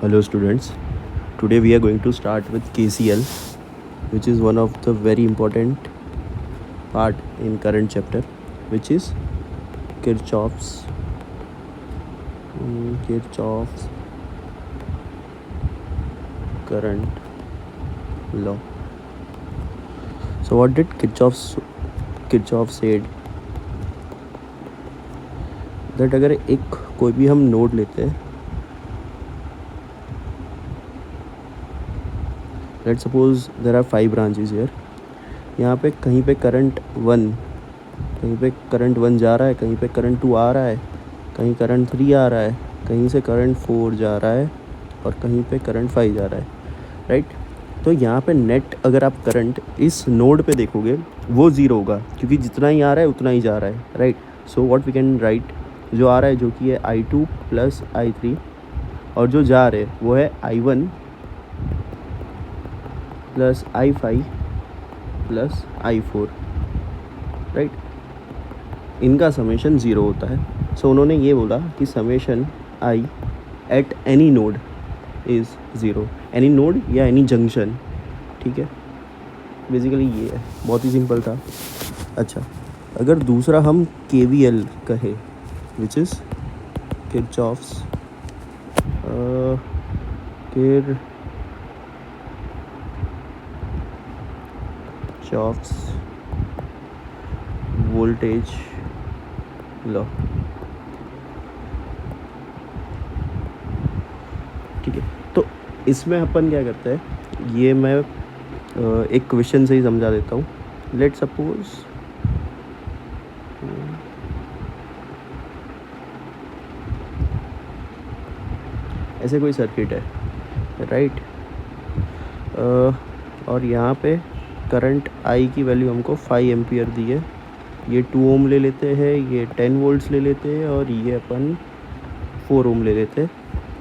Hello students, today we are going to start with KCL, which is one of the very important part in current chapter, which is Kirchhoff's current law. So what did Kirchhoff said that अगर एक कोई भी हम node लेते हैं, let's suppose there are 5 branches here. यहाँ पे कहीं पे करंट 1 जा रहा है, कहीं पे करंट 2 आ रहा है, कहीं करंट 3 आ रहा है, कहीं से करंट 4 जा रहा है और कहीं पे करंट 5 जा रहा है, राइट. तो यहाँ पे नेट अगर आप करंट इस नोड पे देखोगे वो ज़ीरो होगा, क्योंकि जितना ही आ रहा है उतना ही जा रहा है, right. So what we can write, जो आ रहा है जो कि है I2 प्लस I3 और जो जा रहे वो है I1 plus I5 plus I4, right. इनका समेशन ज़ीरो होता है. सो उन्होंने ये बोला कि summation I at any node is zero. Any node या एनी जंक्शन, ठीक है. बेसिकली ये है, बहुत ही सिंपल था. अच्छा, अगर दूसरा हम KVL कहे, which is Kirchhoff's voltage law, ठीक है. तो इसमें अपन क्या करते हैं, ये मैं एक क्वेश्चन से ही समझा देता हूँ. लेट सपोज ऐसे कोई सर्किट है, राइट. और यहाँ पे करंट I की वैल्यू हमको 5 एम्पियर दी है. ये 2 ओम ले लेते हैं, ये 10 वोल्ट्स ले लेते हैं और ये अपन 4 ओम ले लेते हैं.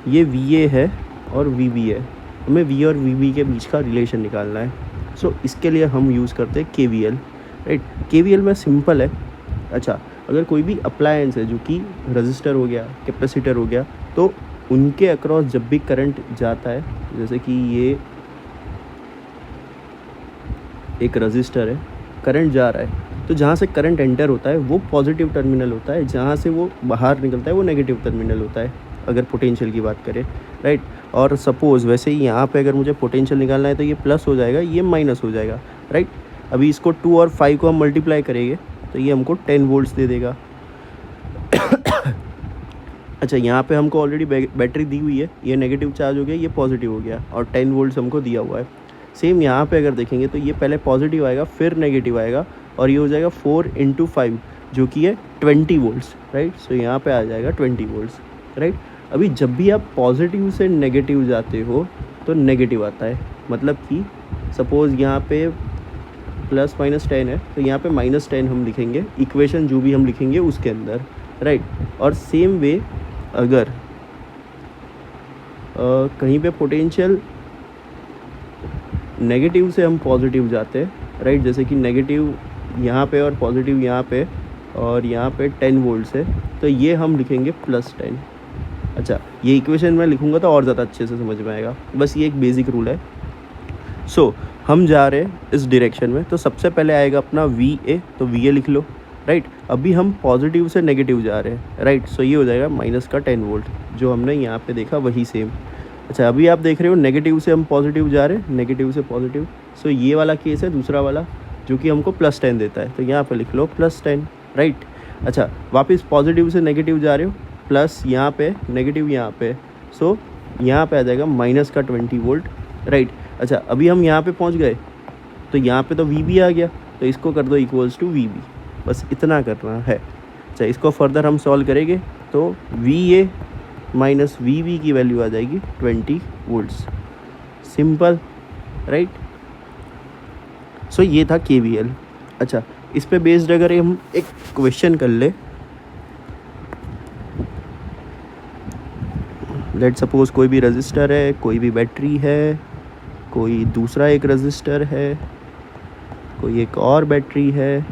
ये VA है और VB है. हमें V और VB के बीच का रिलेशन निकालना है. सो इसके लिए हम यूज़ करते हैं KVL, राइट. KVL में सिंपल है. अच्छा, अगर कोई भी अप्लायंस है जो कि रजिस्टर हो गया, कैपेसिटर हो गया, तो उनके अक्रॉस जब भी करंट जाता है, जैसे कि ये एक रजिस्टर है, करंट जा रहा है, तो जहाँ से करंट एंटर होता है वो पॉजिटिव टर्मिनल होता है, जहाँ से वो बाहर निकलता है वो नेगेटिव टर्मिनल होता है, अगर पोटेंशियल की बात करें, राइट. और सपोज़ वैसे ही यहाँ पे अगर मुझे पोटेंशियल निकालना है तो ये प्लस हो जाएगा, ये माइनस हो जाएगा, राइट. अभी इसको 2 और 5 को हम मल्टीप्लाई करेंगे तो ये हमको 10 वोल्ट्स दे देगा. अच्छा, यहाँ पे हमको ऑलरेडी बैटरी दी हुई है, ये नेगेटिव चार्ज हो गया, ये पॉजिटिव हो गया और 10 वोल्ट्स हमको दिया हुआ है. सेम यहाँ पे अगर देखेंगे तो ये पहले पॉजिटिव आएगा, फिर नेगेटिव आएगा और ये हो जाएगा 4 × 5 जो कि है 20 वोल्ट्स, राइट. सो यहाँ पे आ जाएगा 20 वोल्ट्स, राइट. अभी जब भी आप पॉजिटिव से नेगेटिव जाते हो तो नेगेटिव आता है. मतलब कि सपोज़ यहाँ पे प्लस माइनस 10 है तो यहाँ पे -10 हम लिखेंगे, इक्वेशन जो भी हम लिखेंगे उसके अंदर, राइट. और सेम वे अगर कहीं पे पोटेंशियल नेगेटिव से हम पॉजिटिव जाते हैं, राइट. जैसे कि नेगेटिव यहाँ पे और पॉजिटिव यहाँ पे और यहाँ पे 10 वोल्ट्स है, तो ये हम लिखेंगे +10. अच्छा, ये इक्वेशन मैं लिखूँगा तो और ज़्यादा अच्छे से समझ में आएगा. बस ये एक बेसिक रूल है. सो हम जा रहे हैं इस डायरेक्शन में, तो सबसे पहले आएगा अपना VA, तो VA लिख लो, राइट. अभी हम पॉजिटिव से नेगेटिव जा रहे हैं, राइट. सो ये हो जाएगा माइनस का 10 वोल्ट, जो हमने यहाँ पे देखा वही सेम. अच्छा, अभी आप देख रहे हो नेगेटिव से हम पॉजिटिव जा रहे हैं, नेगेटिव से पॉजिटिव. सो ये वाला केस है दूसरा वाला जो कि हमको +10 देता है, तो यहाँ पे लिख लो +10, राइट. अच्छा, वापस पॉजिटिव से नेगेटिव जा रहे हो, प्लस यहाँ पे नेगेटिव यहाँ पे, सो यहाँ पे आ जाएगा माइनस का 20 वोल्ट, राइट. अच्छा, अभी हम यहाँ पे पहुँच गए तो यहाँ पे तो VB आ गया, तो इसको कर दो इक्वल्स टू VB. बस इतना करना है. अच्छा, इसको फर्दर हम सॉल्व करेंगे तो VA माइनस VB की वैल्यू आ जाएगी 20 वोल्ट्स. Simple, right. सो ये था KVL. अच्छा, इस पे बेस्ड अगर हम एक क्वेश्चन कर ले, लेट सपोज कोई भी रजिस्टर है, कोई भी बैटरी है, कोई दूसरा एक रजिस्टर है, कोई एक और बैटरी है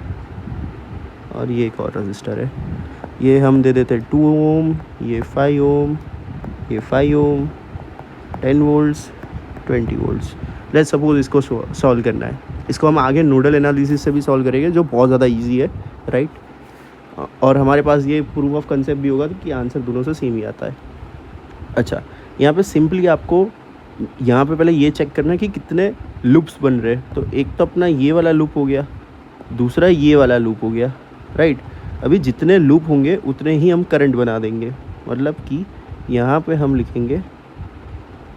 और ये एक और रजिस्टर है. ये हम दे देते 2 ओम, ये 5 ओम, ये 5 ओम, 10 वोल्ट्स 20 वोल्ट्स। लेट्स सपोज इसको सॉल्व करना है। इसको हम आगे नोडल एनालिसिस से भी सॉल्व करेंगे जो बहुत ज़्यादा ईजी है, राइट। और हमारे पास ये प्रूफ ऑफ कंसेप्ट भी होगा कि आंसर दोनों से सेम ही आता है। अच्छा, यहाँ पे सिंपली आपको यहाँ पे पहले ये चेक करना है कि कितने लूप्स बन रहे हैं। तो एक तो अपना ये वाला लूप हो गया, दूसरा ये वाला लूप हो गया, राइट। अभी जितने लूप होंगे उतने ही हम करंट बना देंगे। मतलब कि यहाँ पे हम लिखेंगे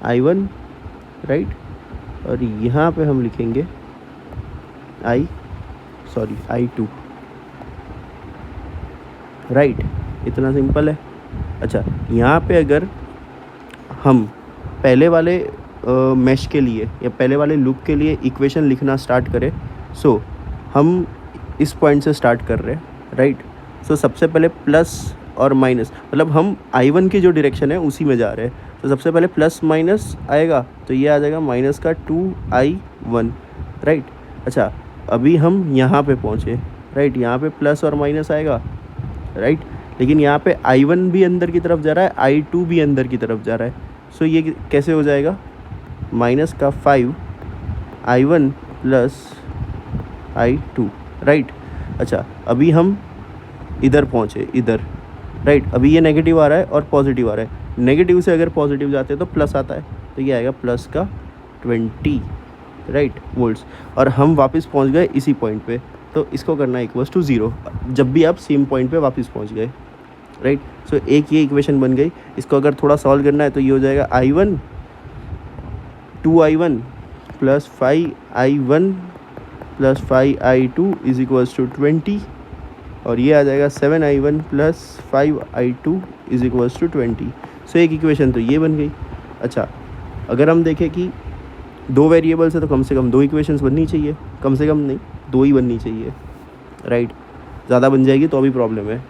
I1, राइट, और यहाँ पे हम लिखेंगे I2, राइट। इतना सिंपल है। अच्छा, यहाँ पे अगर हम पहले वाले मैश के लिए या पहले वाले लूप के लिए इक्वेशन लिखना स्टार्ट करें, सो हम इस पॉइंट से स्टार्ट कर रहे हैं, राइट। सो सबसे पहले प्लस और माइनस, मतलब हम I1 की जो डायरेक्शन है उसी में जा रहे हैं। तो सबसे पहले प्लस माइनस आएगा तो ये आ जाएगा माइनस का 2I1, राइट। अच्छा, अभी हम यहाँ पे पहुँचे, राइट। यहाँ पे प्लस और माइनस आएगा, राइट। लेकिन यहाँ पे I1 भी अंदर की तरफ जा रहा है, I2 भी अंदर की तरफ जा रहा है। सो ये कैसे हो जाएगा, माइनस का 5I1 प्लस I2, राइट। अच्छा, अभी हम इधर पहुँचे, इधर, राइट। अभी ये नेगेटिव आ रहा है और पॉजिटिव आ रहा है। नेगेटिव से अगर पॉजिटिव जाते हैं तो प्लस आता है, तो ये आएगा प्लस का 20, राइट, वोल्ट्स। और हम वापस पहुंच गए इसी पॉइंट पे। तो इसको करना है इक्वल्स टू 0 जब भी आप सेम पॉइंट पे वापस पहुंच गए, राइट। सो एक ये इक्वेशन बन गई। इसको अगर थोड़ा सॉल्व करना है तो ये हो जाएगा I1 2I1 plus 5I1 plus 5I2 is equals to 20, और ये आ जाएगा 7I1 plus 5I2 is equals to 20। So एक इक्वेशन तो ये बन गई। अच्छा, अगर हम देखें कि दो वेरिएबल्स है तो कम से कम दो इक्वेशंस बननी चाहिए, कम से कम नहीं, दो ही बननी चाहिए, राइट। ज़्यादा बन जाएगी तो अभी प्रॉब्लम है।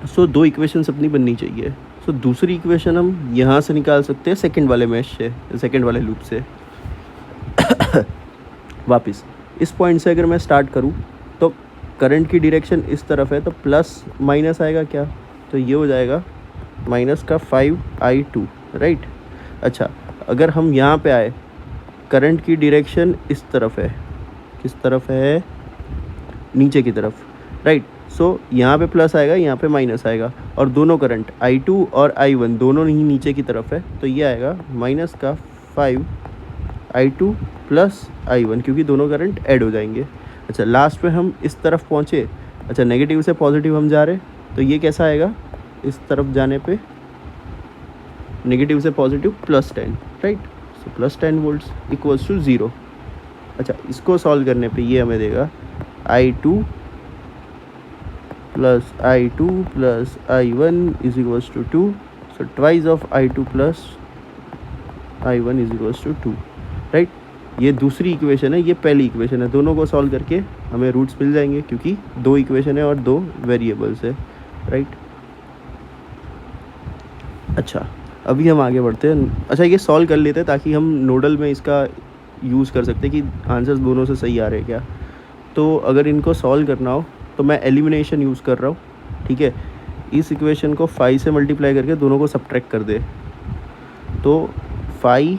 सो दो इक्वेशंस अपनी बननी चाहिए। सो दूसरी इक्वेशन हम यहाँ से निकाल सकते हैं, सेकंड वाले मैश से, सेकंड वाले लूप से। वापस इस पॉइंट से अगर मैं स्टार्ट करूँ तो करंट की डायरेक्शन इस तरफ है, तो प्लस माइनस आएगा क्या, तो ये हो जाएगा माइनस का 5I2, राइट। अच्छा, अगर हम यहाँ पे आए, करंट की डायरेक्शन इस तरफ है, किस तरफ है, नीचे की तरफ, राइट। सो यहाँ पे प्लस आएगा, यहाँ पे माइनस आएगा, और दोनों करंट I2 और I1 दोनों ही नीचे की तरफ है, तो ये आएगा माइनस का 5I2 प्लस I1, क्योंकि दोनों करंट ऐड हो जाएंगे। अच्छा, लास्ट में हम इस तरफ पहुँचे। अच्छा, नेगेटिव से पॉजिटिव हम जा रहे, तो ये कैसा आएगा, इस तरफ जाने पे नेगेटिव से positive +10, right. So +10 volts equals to 0। अच्छा, इसको सॉल्व करने पे ये हमें देगा I2 plus I1 is equals to 2। So twice of I2 plus I1 is equals to 2, right. ये दूसरी इक्वेशन है, ये पहली इक्वेशन है। दोनों को सॉल्व करके हमें रूट्स मिल जाएंगे, क्योंकि दो इक्वेशन है और दो वेरिएबल्स है, राइट। अच्छा, अभी हम आगे बढ़ते हैं। अच्छा, ये सॉल्व कर लेते हैं ताकि हम नोडल में इसका यूज़ कर सकते हैं कि आंसर्स दोनों से सही आ रहे हैं क्या। तो अगर इनको सॉल्व करना हो तो मैं एलिमिनेशन यूज़ कर रहा हूँ, ठीक है। इस इक्वेशन को 5 से मल्टीप्लाई करके दोनों को सब्ट्रैक्ट कर दे, तो 5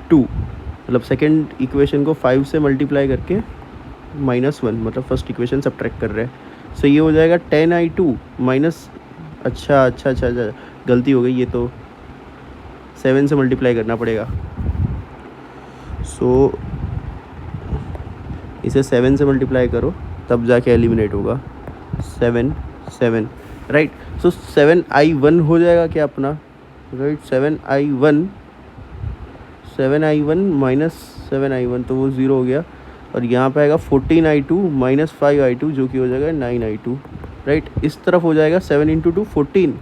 2, मतलब सेकेंड इक्वेशन को 5 से मल्टीप्लाई करके -1, मतलब फर्स्ट इक्वेशन सब्ट्रैक्ट कर रहे हैं। सो ये हो जाएगा 10I2 माइनस, अच्छा, गलती हो गई, ये तो 7 से मल्टीप्लाई करना पड़ेगा। सो इसे 7 से मल्टीप्लाई करो तब जाके एलिमिनेट होगा। 7 राइट। सो 7I1 हो जाएगा क्या अपना, राइट। 7I1 माइनस 7I1 तो वो 0 हो गया, और यहाँ पे आएगा 14I2 माइनस 5I2 जो कि हो जाएगा 9I2, राइट। इस तरफ हो जाएगा 7 into 2 14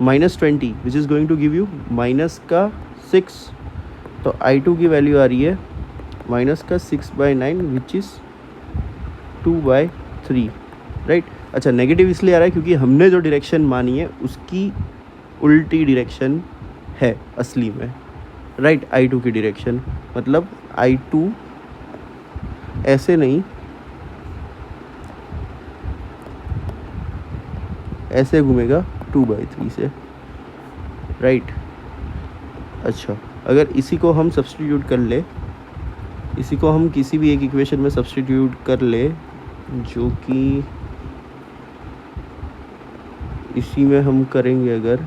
minus 20 which is going to give you minus का 6। तो I2 की वैल्यू आ रही है माइनस का 6/9 विच इज़ 2/3, राइट। अच्छा, नेगेटिव इसलिए आ रहा है क्योंकि हमने जो डायरेक्शन मानी है उसकी उल्टी डायरेक्शन है असली में, राइट। I2 की डायरेक्शन मतलब I2 ऐसे नहीं, ऐसे घूमेगा 2/3 से, राइट। अच्छा, अगर इसी को हम सब्स्टिट्यूट कर ले, इसी को हम किसी भी एक इक्वेशन में सब्स्टिट्यूट कर ले, जो कि इसी में हम करेंगे अगर,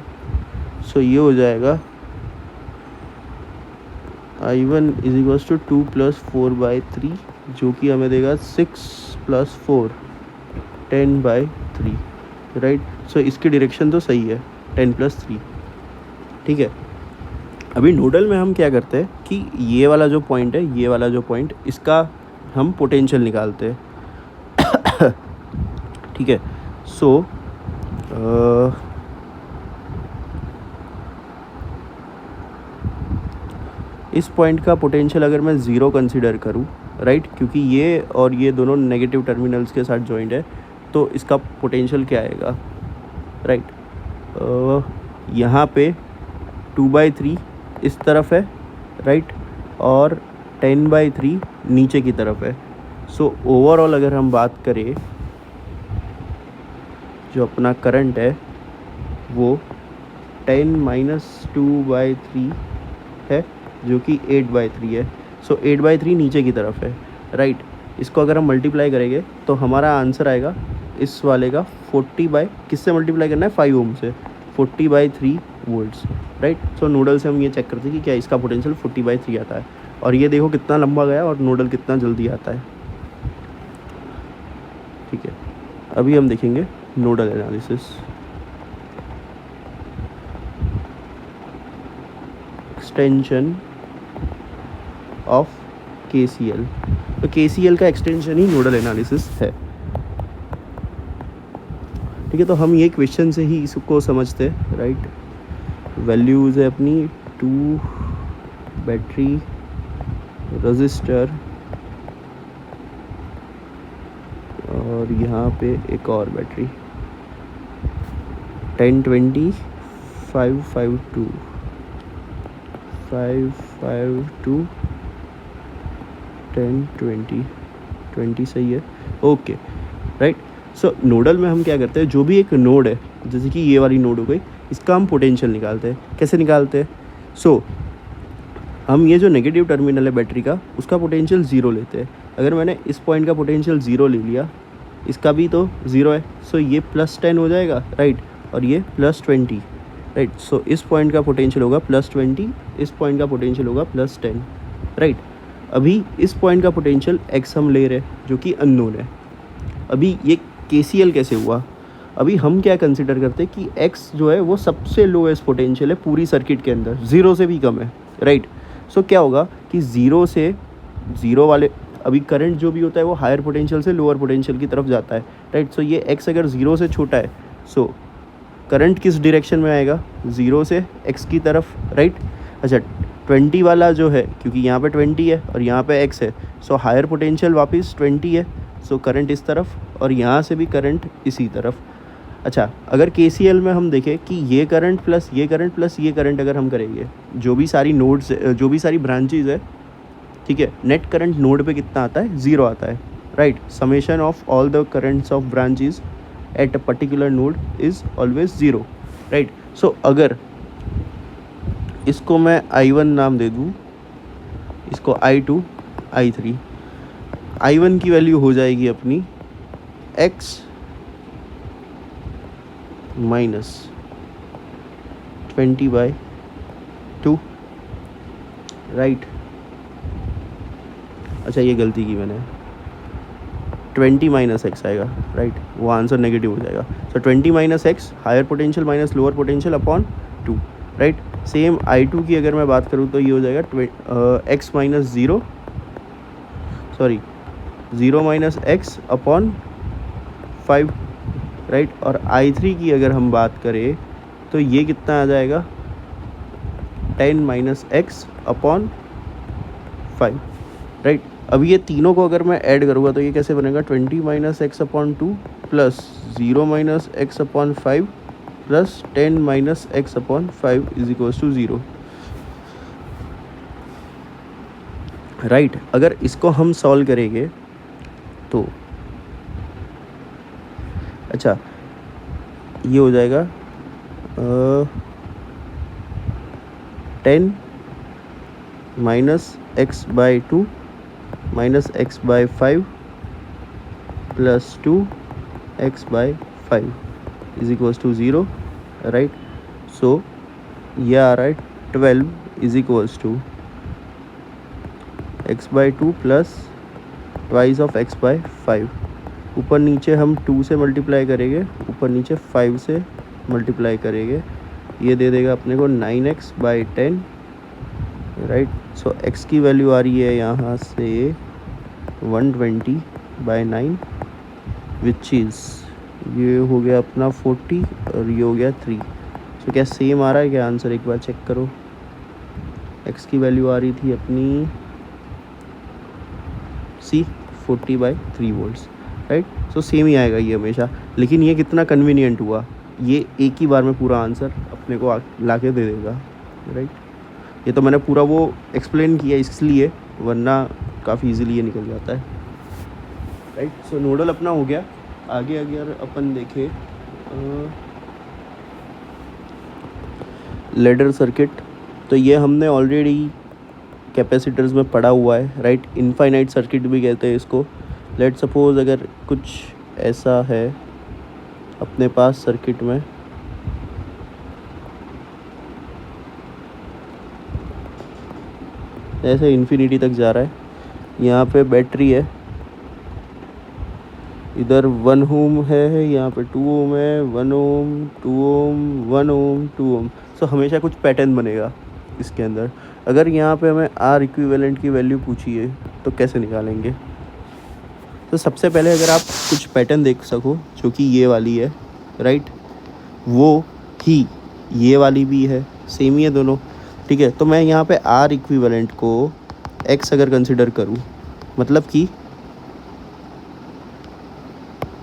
सो ये हो जाएगा I1 इज इक्वल्स टू 2 + 4/3, जो कि हमें देगा 6 + 4 10/3, राइट। सो इसकी डायरेक्शन तो सही है, 10 + 3, ठीक है। अभी नोडल में हम क्या करते हैं कि ये वाला जो पॉइंट है, ये वाला जो पॉइंट, इसका हम पोटेंशियल निकालते हैं ठीक है। सो इस पॉइंट का पोटेंशियल अगर मैं ज़ीरो कंसिडर करूँ, राइट, क्योंकि ये और ये दोनों नेगेटिव टर्मिनल्स के साथ जॉइंट है, तो इसका पोटेंशियल क्या आएगा, राइट। यहाँ पे 2/3 इस तरफ है, राइट, और 10/3 नीचे की तरफ है। सो ओवरऑल अगर हम बात करें, जो अपना करंट है वो 10 - 2/3 है, जो कि 8/3 है। सो 8/3 नीचे की तरफ है, राइट। इसको अगर हम मल्टीप्लाई करेंगे तो हमारा आंसर आएगा इस वाले का 40 किससे मल्टीप्लाई करना है, 5 ओम से, 40/3 वोल्ट्स, राइट। सो नोडल से हम ये चेक करते हैं कि क्या इसका पोटेंशियल 40/3 आता है, और ये देखो कितना लंबा गया और नोडल कितना जल्दी आता है, ठीक है। अभी हम देखेंगे nodal analysis. Extension of KCL, तो KCL का एक्सटेंशन ही नोडल एनालिसिस है, ठीक है। तो हम ये क्वेश्चन से ही इसको समझते हैं, राइट। वैल्यूज़ है अपनी 2 बैटरी रजिस्टर, और यहाँ पे एक और बैटरी 1020 552 552 1020 20 सही है, ओके, राइट। सो नोडल में हम क्या करते हैं, जो भी एक नोड है, जैसे कि ये वाली नोड हो गई, इसका हम पोटेंशियल निकालते हैं। कैसे निकालते हैं, सो हम ये जो नेगेटिव टर्मिनल है बैटरी का, उसका पोटेंशियल 0 लेते हैं। अगर मैंने इस पॉइंट का पोटेंशियल 0 ले लिया, इसका भी तो 0 है, सो ये +10 हो जाएगा, राइट, और ये +20, राइट। सो इस पॉइंट का पोटेंशियल होगा +20, इस पॉइंट का पोटेंशियल होगा +10, राइट। अभी इस पॉइंट का पोटेंशियल x हम ले रहे हैं, जो कि अननोन है। अभी ये KCL कैसे हुआ, अभी हम क्या कंसिडर करते हैं कि x जो है वो सबसे लोएस्ट पोटेंशियल है पूरी सर्किट के अंदर, 0 से भी कम है, राइट। सो क्या होगा कि 0 से 0 वाले, अभी करंट जो भी होता है वो हायर पोटेंशियल से लोअर पोटेंशियल की तरफ जाता है, राइट। सो ये x अगर 0 से छोटा है, सो करंट किस डायरेक्शन में आएगा, 0 से x की तरफ, राइट। अच्छा, 20 वाला जो है, क्योंकि यहाँ पे 20 है और यहाँ पे x है, सो हायर पोटेंशियल वापस 20 है, सो करंट इस तरफ, और यहाँ से भी करंट इसी तरफ। अच्छा, अगर KCL में हम देखें कि ये करंट प्लस ये करंट प्लस ये करंट अगर हम करेंगे, जो भी सारी नोड्स, जो भी सारी ब्रांचेज है, ठीक है, नेट करंट नोड पे कितना आता है, 0 आता है, right. Summation of all the currents of branches at a particular node is always 0, right. So अगर इसको मैं I1 नाम दे दूँ, इसको I2, I3, I1 की वैल्यू हो जाएगी अपनी x - 20/2, राइट। अच्छा, ये गलती की मैंने, 20 - x आएगा, राइट, वो आंसर नेगेटिव हो जाएगा। So 20 - x, higher potential minus lower potential upon 2, right. Same I2 की अगर मैं बात करूँ तो ये हो जाएगा x - 0, sorry 0 - x upon 5, right. और I3 की अगर हम बात करें तो ये कितना आ जाएगा, 10 - x अपॉन 5, राइट। अब ये तीनों को अगर मैं ऐड करूँगा तो ये कैसे बनेगा, 20 - x upon 2 plus 0 - x upon 5 plus 10 - x upon 5 is equals to 0, right. अगर इसको हम सॉल्व करेंगे तो अच्छा, ये हो जाएगा 10 minus x by two minus x by five plus two x by five is equals to zero, right. So ये आ रहा है 12 is equals to x by two plus twice of x by five. ऊपर नीचे हम 2 से multiply करेंगे, ऊपर नीचे 5 से मल्टीप्लाई करेंगे, ये दे देगा अपने को 9x by 10, right. So x की वैल्यू आ रही है यहाँ से 120 बाई 9 विच इज़, ये हो गया अपना 40 और ये हो गया 3। सो क्या सेम आ रहा है क्या आंसर, एक बार चेक करो। x की वैल्यू आ रही थी अपनी सी 40 by 3 volts, right. So same ही आएगा ये हमेशा। लेकिन ये कितना कन्वीनियंट हुआ, ये एक ही बार में पूरा आंसर अपने को ला के दे देगा, राइट। ये तो मैंने पूरा वो एक्सप्लेन किया इसलिए, वरना काफ़ी इजीली ये निकल जाता है, राइट। सो नोडल अपना हो गया। आगे अगर अपन देखें लेडर सर्किट, तो ये हमने ऑलरेडी कैपेसिटर्स में पढ़ा हुआ है, राइट। इनफाइनाइट सर्किट भी कहते हैं इसको। लेट सपोज अगर कुछ ऐसा है अपने पास सर्किट में, ऐसे इन्फिनिटी तक जा रहा है, यहाँ पे बैटरी है, इधर 1 ओम है, यहाँ पे 2 ओम है, 1 ओम 2 ओम 1 ओम 2 ओम। सो हमेशा कुछ पैटर्न बनेगा इसके अंदर। अगर यहाँ पे हमें आर इक्विवेलेंट की वैल्यू पूछी है तो कैसे निकालेंगे। तो सबसे पहले अगर आप कुछ पैटर्न देख सको, जो कि ये वाली है, राइट, वो ही ये वाली भी है, सेम ही है दोनों, ठीक है। तो मैं यहाँ पे आर इक्विवेलेंट को एक्स अगर कंसिडर करूँ, मतलब कि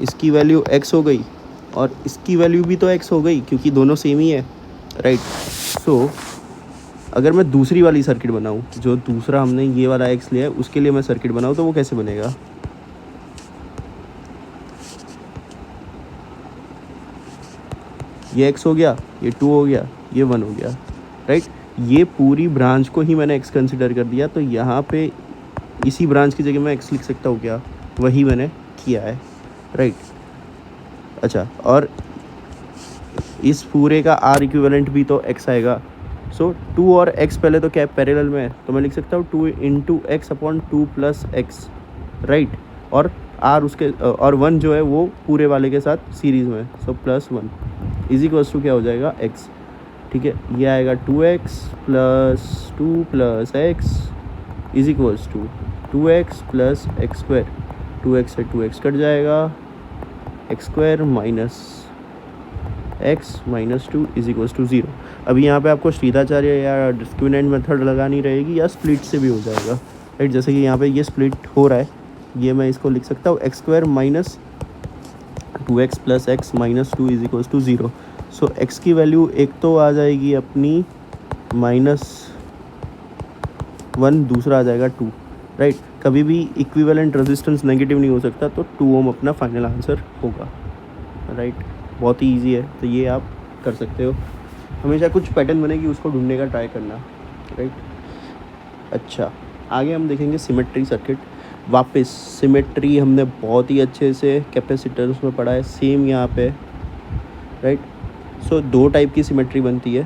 इसकी वैल्यू एक्स हो गई और इसकी वैल्यू भी तो एक्स हो गई, क्योंकि दोनों सेम ही है, राइट। सो अगर मैं दूसरी वाली सर्किट बनाऊँ, जो दूसरा हमने ये वाला एक्स लिया है, उसके लिए मैं सर्किट बनाऊँ, तो वो कैसे बनेगा। ये x हो गया, ये 2 हो गया, ये 1 हो गया, राइट। ये पूरी ब्रांच को ही मैंने x कंसिडर कर दिया, तो यहाँ पे इसी ब्रांच की जगह मैं x लिख सकता हूँ क्या, वही मैंने किया है, राइट। अच्छा, और इस पूरे का r इक्विवेलेंट भी तो x आएगा। सो 2 और x पहले तो क्या पैरेलल में है, तो मैं लिख सकता हूँ 2 into x upon 2 plus x, right. और r उसके और 1 जो है वो पूरे वाले के साथ सीरीज़ में, so plus 1 is equals to क्या हो जाएगा x, ठीक है। ये आएगा 2x plus 2 plus x is equals to 2x plus x square, 2x से 2x कट जाएगा, x square minus x minus 2 is equals to 0। अभी यहाँ पे आपको श्रीधाचार्य या डिस्क्रिमिनेंट मेथड लगानी रहेगी, या स्प्लिट से भी हो जाएगा, राइट। जैसे कि यहाँ पे ये स्प्लिट हो रहा है, ये मैं इसको लिख सकता हूँ x square minus 2x plus x minus 2 is equals to 0। So x की वैल्यू एक तो आ जाएगी अपनी -1, दूसरा आ जाएगा 2, राइट। कभी भी इक्विवेलेंट रेजिस्टेंस नेगेटिव नहीं हो सकता, तो 2 ओम अपना फाइनल आंसर होगा, राइट। बहुत ही ईजी है, तो ये आप कर सकते हो। हमेशा कुछ पैटर्न बनेगी, उसको ढूंढने का ट्राई करना, राइट। अच्छा, आगे हम देखेंगे सिमेट्री सर्किट। वापस सिमेट्री हमने बहुत ही अच्छे से कैपेसिटर्स में पढ़ा है, सेम यहाँ पे, राइट। सो 2 टाइप की सिमेट्री बनती है,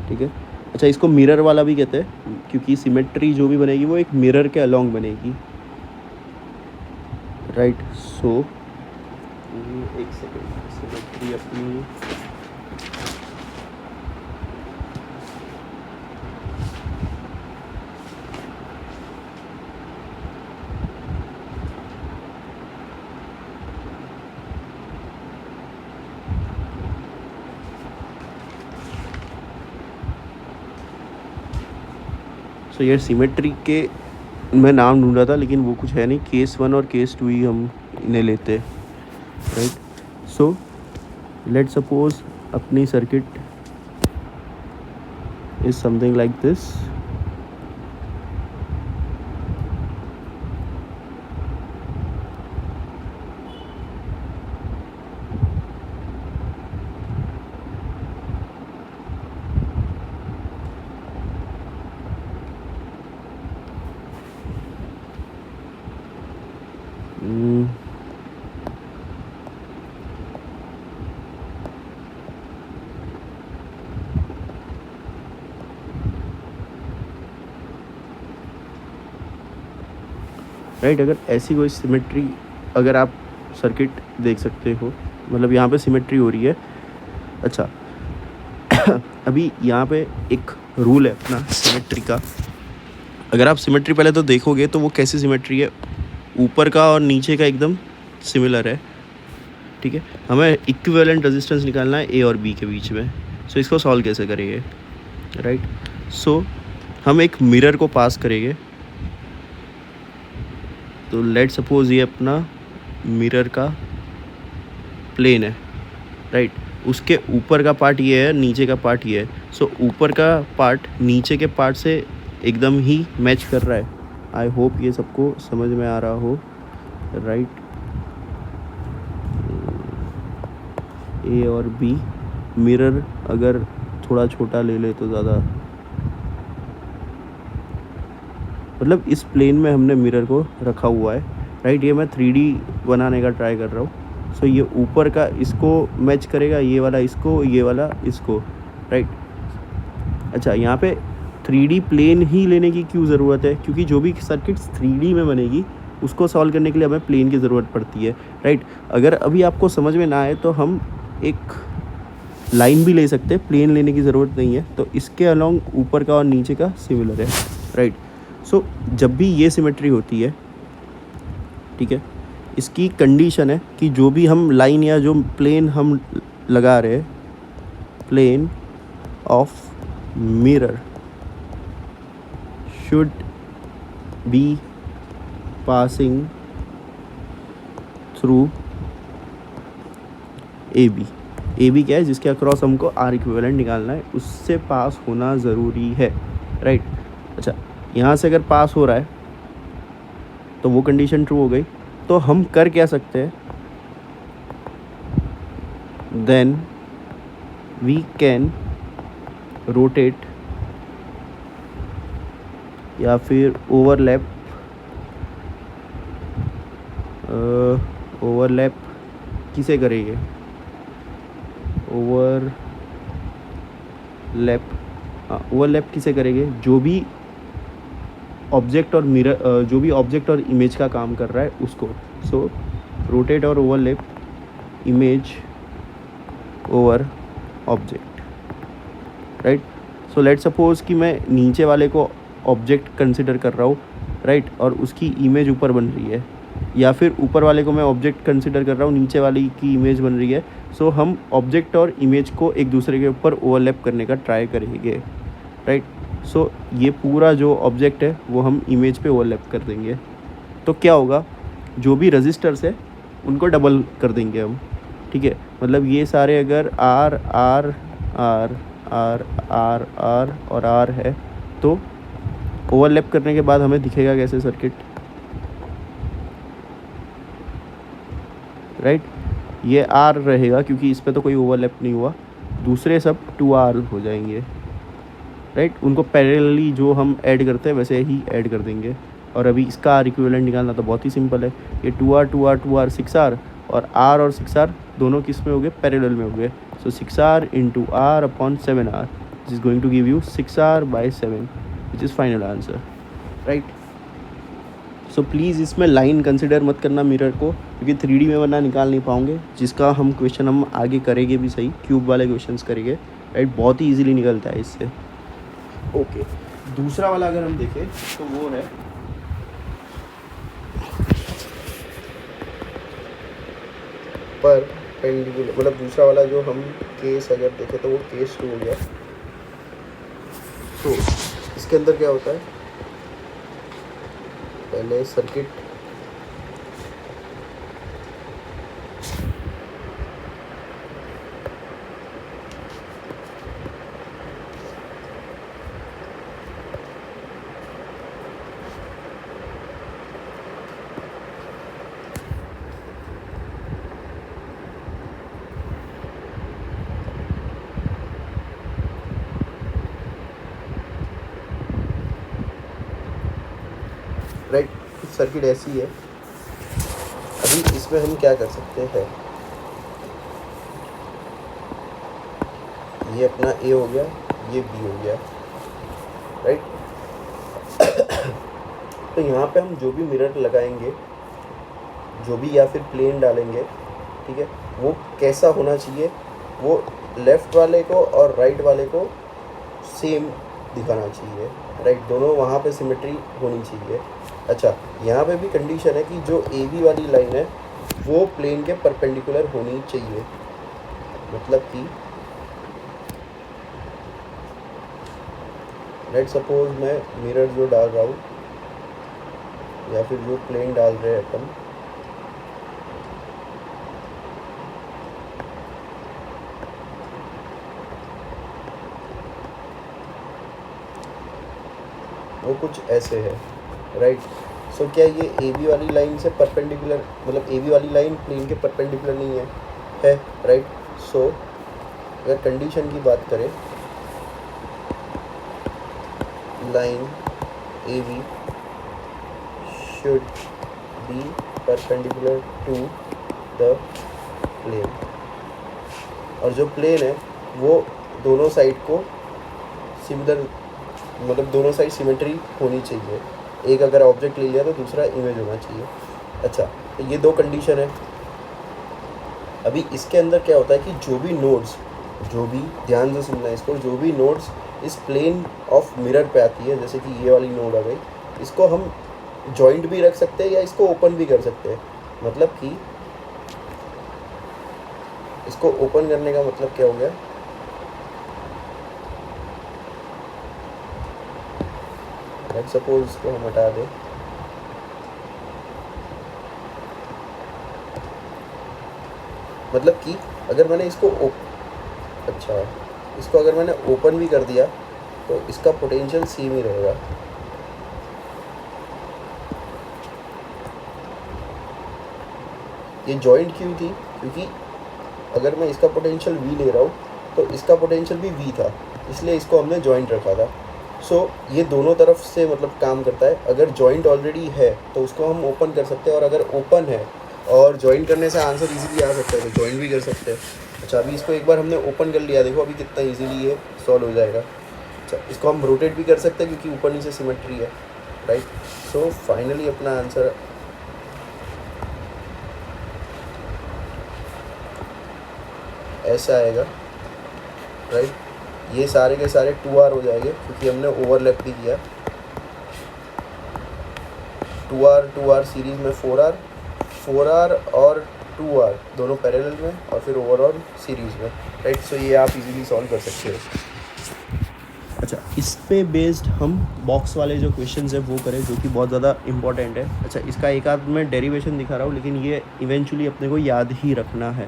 ठीक है। अच्छा, इसको मिरर वाला भी कहते हैं, क्योंकि सिमेट्री जो भी बनेगी वो एक मिरर के अलॉन्ग बनेगी, राइट। सो एक सेकेंड, सिमेट्री अपनी सो ये सिमेट्री के मैं नाम ढूंढ रहा था, लेकिन वो कुछ है नहीं, केस 1 और केस 2 ही हम इन्हें लेते हैं, राइट। सो लेट सपोज अपनी circuit is something like this, right. अगर ऐसी कोई सिमेट्री, अगर आप सर्किट देख सकते हो, मतलब यहाँ पे सिमेट्री हो रही है। अच्छा अभी यहाँ पे एक रूल है अपना सिमेट्री का। अगर आप सिमेट्री पहले तो देखोगे तो वो कैसी सिमेट्री है, ऊपर का और नीचे का एकदम सिमिलर है, ठीक है। हमें इक्विवेलेंट रेजिस्टेंस निकालना है ए और बी के बीच में। सो इसको सॉल्व कैसे करेंगे, राइट। सो हम एक मिरर को पास करेंगे। तो लेट सपोज ये अपना मिरर का प्लेन है, राइट। उसके ऊपर का पार्ट ये है, नीचे का पार्ट ये है। सो ऊपर का पार्ट नीचे के पार्ट से एकदम ही मैच कर रहा है। आई होप ये सबको समझ में आ रहा हो, राइट। ए और बी, मिरर अगर थोड़ा छोटा ले ले तो ज़्यादा, मतलब इस प्लेन में हमने मिरर को रखा हुआ है, राइट। ये मैं 3D बनाने का ट्राई कर रहा हूँ। सो ये ऊपर का इसको मैच करेगा, ये वाला इसको, ये वाला इसको, राइट। अच्छा, यहाँ पे 3D प्लेन ही लेने की क्यों ज़रूरत है, क्योंकि जो भी सर्किट्स 3D में बनेगी उसको सॉल्व करने के लिए हमें प्लेन की ज़रूरत पड़ती है, राइट। अगर अभी आपको समझ में ना आए तो हम एक लाइन भी ले सकते हैं, प्लेन लेने की ज़रूरत नहीं है। तो इसके अलोंग ऊपर का और नीचे का सिमिलर है, राइट। सो जब भी ये सिमेट्री होती है, ठीक है, इसकी कंडीशन है कि जो भी हम लाइन या जो प्लेन हम लगा रहे हैं, plane of mirror should be passing through A B. A B क्या है, जिसके अक्रॉस हमको आर इक्विवेलेंट निकालना है, उससे पास होना ज़रूरी है, राइट। अच्छा, यहाँ से अगर पास हो रहा है तो वो कंडीशन ट्रू हो गई। तो हम कर क्या सकते हैं, देन वी कैन रोटेट या फिर ओवरलैप, ओवरलैप किसे करेंगे, ओवरलैप किसे करेंगे, जो भी ऑब्जेक्ट और मिरर, जो भी ऑब्जेक्ट और इमेज का काम कर रहा है उसको। सो रोटेट और overlap image over object, right. So let suppose कि मैं नीचे वाले को ऑब्जेक्ट कंसिडर कर रहा हूँ, राइट, और उसकी इमेज ऊपर बन रही है, या फिर ऊपर वाले को मैं ऑब्जेक्ट कंसिडर कर रहा हूँ, नीचे वाली की इमेज बन रही है। सो हम ऑब्जेक्ट और इमेज को एक दूसरे के ऊपर ओवरलैप करने का ट्राई करेंगे, राइट। सो ये पूरा जो ऑब्जेक्ट है वो हम इमेज पे ओवरलैप कर देंगे। तो क्या होगा, जो भी रजिस्टर्स है उनको डबल कर देंगे हम, ठीक है। मतलब ये सारे अगर R R R R R R और आर है तो ओवरलैप करने के बाद हमें दिखेगा कैसे सर्किट, राइट। ये आर रहेगा क्योंकि इस पे तो कोई ओवरलैप नहीं हुआ, दूसरे सब 2R हो जाएंगे, राइट। उनको पैरेलली जो हम ऐड करते हैं वैसे ही ऐड कर देंगे। और अभी इसका आर इक्विवेलेंट निकालना तो बहुत ही सिंपल है, ये 2R 2R 2R 6R, और R और 6R दोनों किस में हो गए, पैरेलल में हो गए। So 6R into R upon 7R which is going to give you 6R/7 which is final answer, right. So please इसमें लाइन कंसिडर मत करना मिरर को, क्योंकि 3D में वरना निकाल नहीं पाओगे, जिसका हम क्वेश्चन हम आगे करेंगे भी सही, क्यूब वाले क्वेश्चंस करेंगे, राइट। बहुत ही इजीली निकलता है इससे। ओके, दूसरा वाला अगर हम देखें तो वो है पर पेंडिकुलर, मतलब दूसरा वाला जो हम केस अगर देखें तो वो केस 2 हो गया। तो इसके अंदर क्या होता है, पहले सर्किट राइट, सर्किट ऐसी है। अभी इसमें हम क्या कर सकते हैं, ये अपना ए हो गया, ये बी हो गया, राइट। तो यहाँ पे हम जो भी मिरर लगाएंगे, जो भी या फिर प्लेन डालेंगे, ठीक है, वो कैसा होना चाहिए, वो लेफ़्ट वाले को और राइट वाले को सेम दिखाना चाहिए, राइट, दोनों वहाँ पे सिमेट्री होनी चाहिए। अच्छा, यहाँ पे भी कंडीशन है कि जो ए बी वाली लाइन है वो प्लेन के परपेंडिकुलर होनी चाहिए। मतलब कि लेट सपोज मैं मिरर जो डाल रहा हूँ या फिर जो प्लेन डाल रहे हैं अपन, वो कुछ ऐसे है, राइट। सो क्या ये ए बी वाली लाइन से परपेंडिकुलर, मतलब ए बी वाली लाइन प्लेन के परपेंडिकुलर नहीं है, राइट। सो अगर कंडीशन की बात करें, line A B should be perpendicular to the plane, और जो प्लेन है वो दोनों साइड को सिमिलर, मतलब दोनों साइड सिमेट्री होनी चाहिए। एक अगर ऑब्जेक्ट ले लिया तो दूसरा इमेज होना चाहिए। अच्छा, तो ये दो कंडीशन है। अभी इसके अंदर क्या होता है कि जो भी नोड्स, जो भी, ध्यान से सुनना है इसको, जो भी नोड्स इस प्लेन ऑफ मिरर पे आती है, जैसे कि ये वाली नोड आ गई, इसको हम जॉइंट भी रख सकते हैं या इसको ओपन भी कर सकते हैं। मतलब कि इसको ओपन करने का मतलब क्या हो गया, लेट सपोज इसको हम हटा दें, मतलब कि अगर मैंने इसको अच्छा, इसको अगर मैंने ओपन भी कर दिया तो इसका पोटेंशियल सेम ही रहेगा। ये जॉइंट क्यों थी, क्योंकि अगर मैं इसका पोटेंशियल v ले रहा हूँ तो इसका पोटेंशियल भी v था, इसलिए इसको हमने जॉइंट रखा था। सो ये दोनों तरफ से मतलब काम करता है। अगर जॉइंट ऑलरेडी है तो उसको हम ओपन कर सकते हैं, और अगर ओपन है और जॉइंट करने से आंसर इजीली आ सकता है तो जॉइंट भी कर सकते हैं। अच्छा, अभी इसको एक बार हमने ओपन कर लिया, देखो अभी कितना इजीली ये सॉल्व हो जाएगा। अच्छा, इसको हम रोटेट भी कर सकते हैं क्योंकि ऊपर नीचे सिमेट्री है, राइट। सो फाइनली अपना आंसर ऐसा आएगा, राइट। ये सारे के सारे 2r हो जाएंगे क्योंकि हमने ओवरलैप भी किया। 2r सीरीज में 4r और 2r दोनों पैरेलल में, और फिर ओवरऑल सीरीज में, राइट। सो ये आप इजीली सॉल्व कर सकते हो। अच्छा, इस पे बेस्ड हम बॉक्स वाले जो क्वेश्चंस है वो करें, जो कि बहुत ज़्यादा इंपॉर्टेंट है। अच्छा, इसका एक आध मैं डेरिवेशन दिखा रहा हूँ, लेकिन ये इवेंचुअली अपने को याद ही रखना है।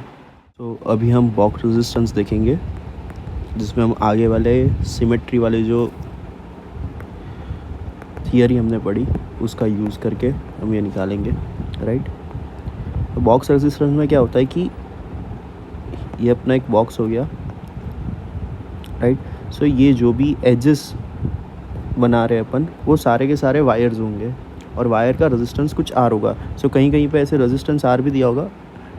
तो अभी हम बॉक्स रेजिस्टेंस देखेंगे, जिसमें हम आगे वाले सिमेट्री वाले जो थियरी हमने पढ़ी उसका यूज़ करके हम ये निकालेंगे, राइट। तो बॉक्स रेजिस्टेंस में क्या होता है कि ये अपना एक बॉक्स हो गया, राइट। सो ये जो भी एजेस बना रहे अपन, वो सारे के सारे वायर्स होंगे, और वायर का रेजिस्टेंस कुछ आर होगा। सो कहीं कहीं पे ऐसे रेजिस्टेंस आर भी दिया होगा,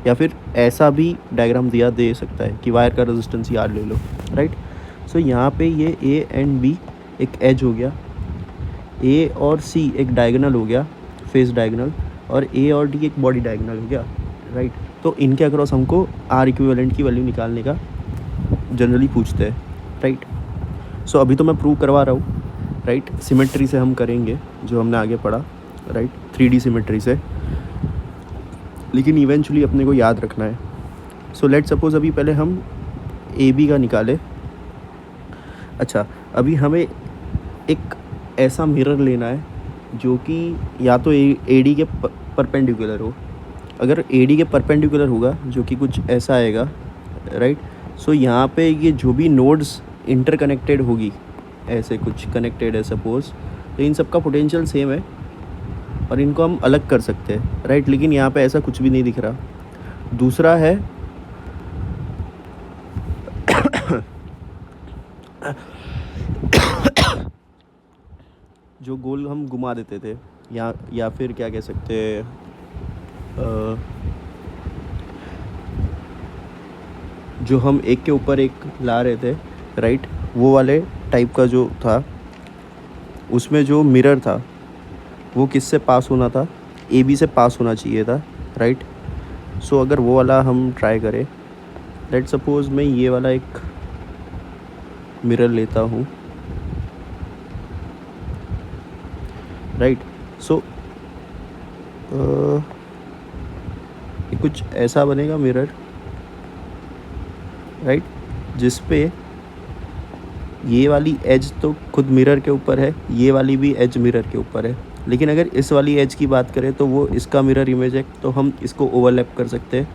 या फिर ऐसा भी डायग्राम दिया दे सकता है कि वायर का रेजिस्टेंस आर ले लो, राइट। सो यहाँ पे ये ए एंड बी एक एज हो गया, ए और सी एक डायगोनल हो गया, फेस डायगोनल, और ए और डी एक बॉडी डायगोनल हो गया, राइट। तो इनके अक्रॉस हमको आर इक्विवेलेंट की वैल्यू निकालने का जनरली पूछते हैं, राइट। सो अभी तो मैं प्रूव करवा रहा हूँ, राइट। सिमेट्री से हम करेंगे जो हमने आगे पढ़ा, राइट, 3D सिमेट्री से, लेकिन इवेंचुअली अपने को याद रखना है। सो लेट सपोज अभी पहले हम ए बी का निकाले। अच्छा, अभी हमें एक ऐसा मिरर लेना है जो कि या तो ए डी के परपेंडिकुलर हो। अगर ए डी के परपेंडिकुलर होगा, जो कि कुछ ऐसा आएगा, राइट। सो यहाँ पे ये जो भी नोड्स इंटरकनेक्टेड होगी, ऐसे कुछ कनेक्टेड है सपोज, तो इन सब का पोटेंशियल सेम है और इनको हम अलग कर सकते हैं, राइट। लेकिन यहाँ पे ऐसा कुछ भी नहीं दिख रहा। दूसरा है जो गोल हम घुमा देते थे, या फिर क्या कह सकते हैं, जो हम एक के ऊपर एक ला रहे थे, राइट, वो वाले टाइप का जो था, उसमें जो मिरर था वो किससे पास होना था, ए बी से पास होना चाहिए था, राइट। सो अगर वो वाला हम ट्राई करें, लेट सपोज मैं ये वाला एक मिरर लेता हूँ, राइट। सो कुछ ऐसा बनेगा मिरर, राइट, जिस पे ये वाली एज तो खुद मिरर के ऊपर है, ये वाली भी एज मिरर के ऊपर है, लेकिन अगर इस वाली एज की बात करें तो वो इसका मिरर इमेज है, तो हम इसको ओवरलैप कर सकते हैं।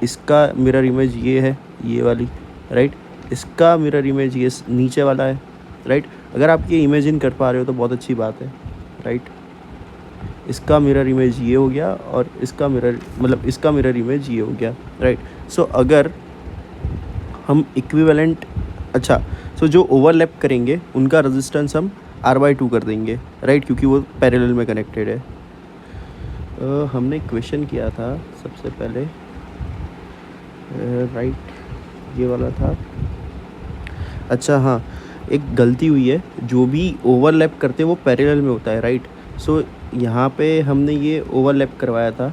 इसका मिरर इमेज ये है, ये वाली, राइट। इसका मिरर इमेज ये नीचे वाला है, राइट। अगर आप ये इमेजिन कर पा रहे हो तो बहुत अच्छी बात है, राइट। इसका मिरर इमेज ये हो गया और इसका मिरर मतलब इसका मिरर इमेज ये हो गया, राइट। सो अगर हम इक्विवेलेंट, अच्छा, सो जो ओवरलैप करेंगे उनका रेजिस्टेंस हम R/2 कर देंगे, राइट, क्योंकि वो पैरेलल में कनेक्टेड है। हमने क्वेश्चन किया था सबसे पहले, राइट, ये वाला था। अच्छा हाँ, एक गलती हुई है, जो भी ओवरलैप करते हैं वो पैरेलल में होता है, राइट। सो यहाँ पे हमने ये ओवरलैप करवाया था,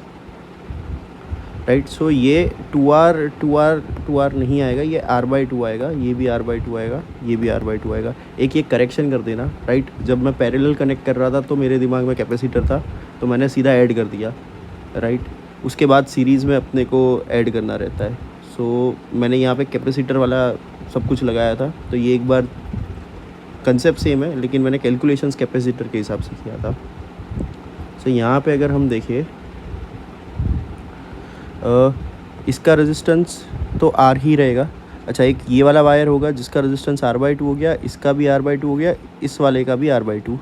राइट। सो ये 2R नहीं आएगा, ये R/2 आएगा, ये भी R/2 आएगा, ये भी R/2 आएगा। एक ये करेक्शन कर देना, राइट। जब मैं पैरेलल कनेक्ट कर रहा था तो मेरे दिमाग में कैपेसिटर था, तो मैंने सीधा ऐड कर दिया, राइट। उसके बाद सीरीज़ में अपने को ऐड करना रहता है। सो मैंने यहाँ पे कैपेसिटर वाला सब कुछ लगाया था, तो ये एक बार कंसेप्ट सेम है, लेकिन मैंने कैलकुलेशंस कैपेसिटर के हिसाब से किया था। सो यहाँ पे अगर हम देखें, इसका रेजिस्टेंस तो R ही रहेगा। अच्छा, एक ये वाला वायर होगा जिसका रेजिस्टेंस R/2 हो गया, इसका भी R/2 हो गया, इस वाले का भी R/2,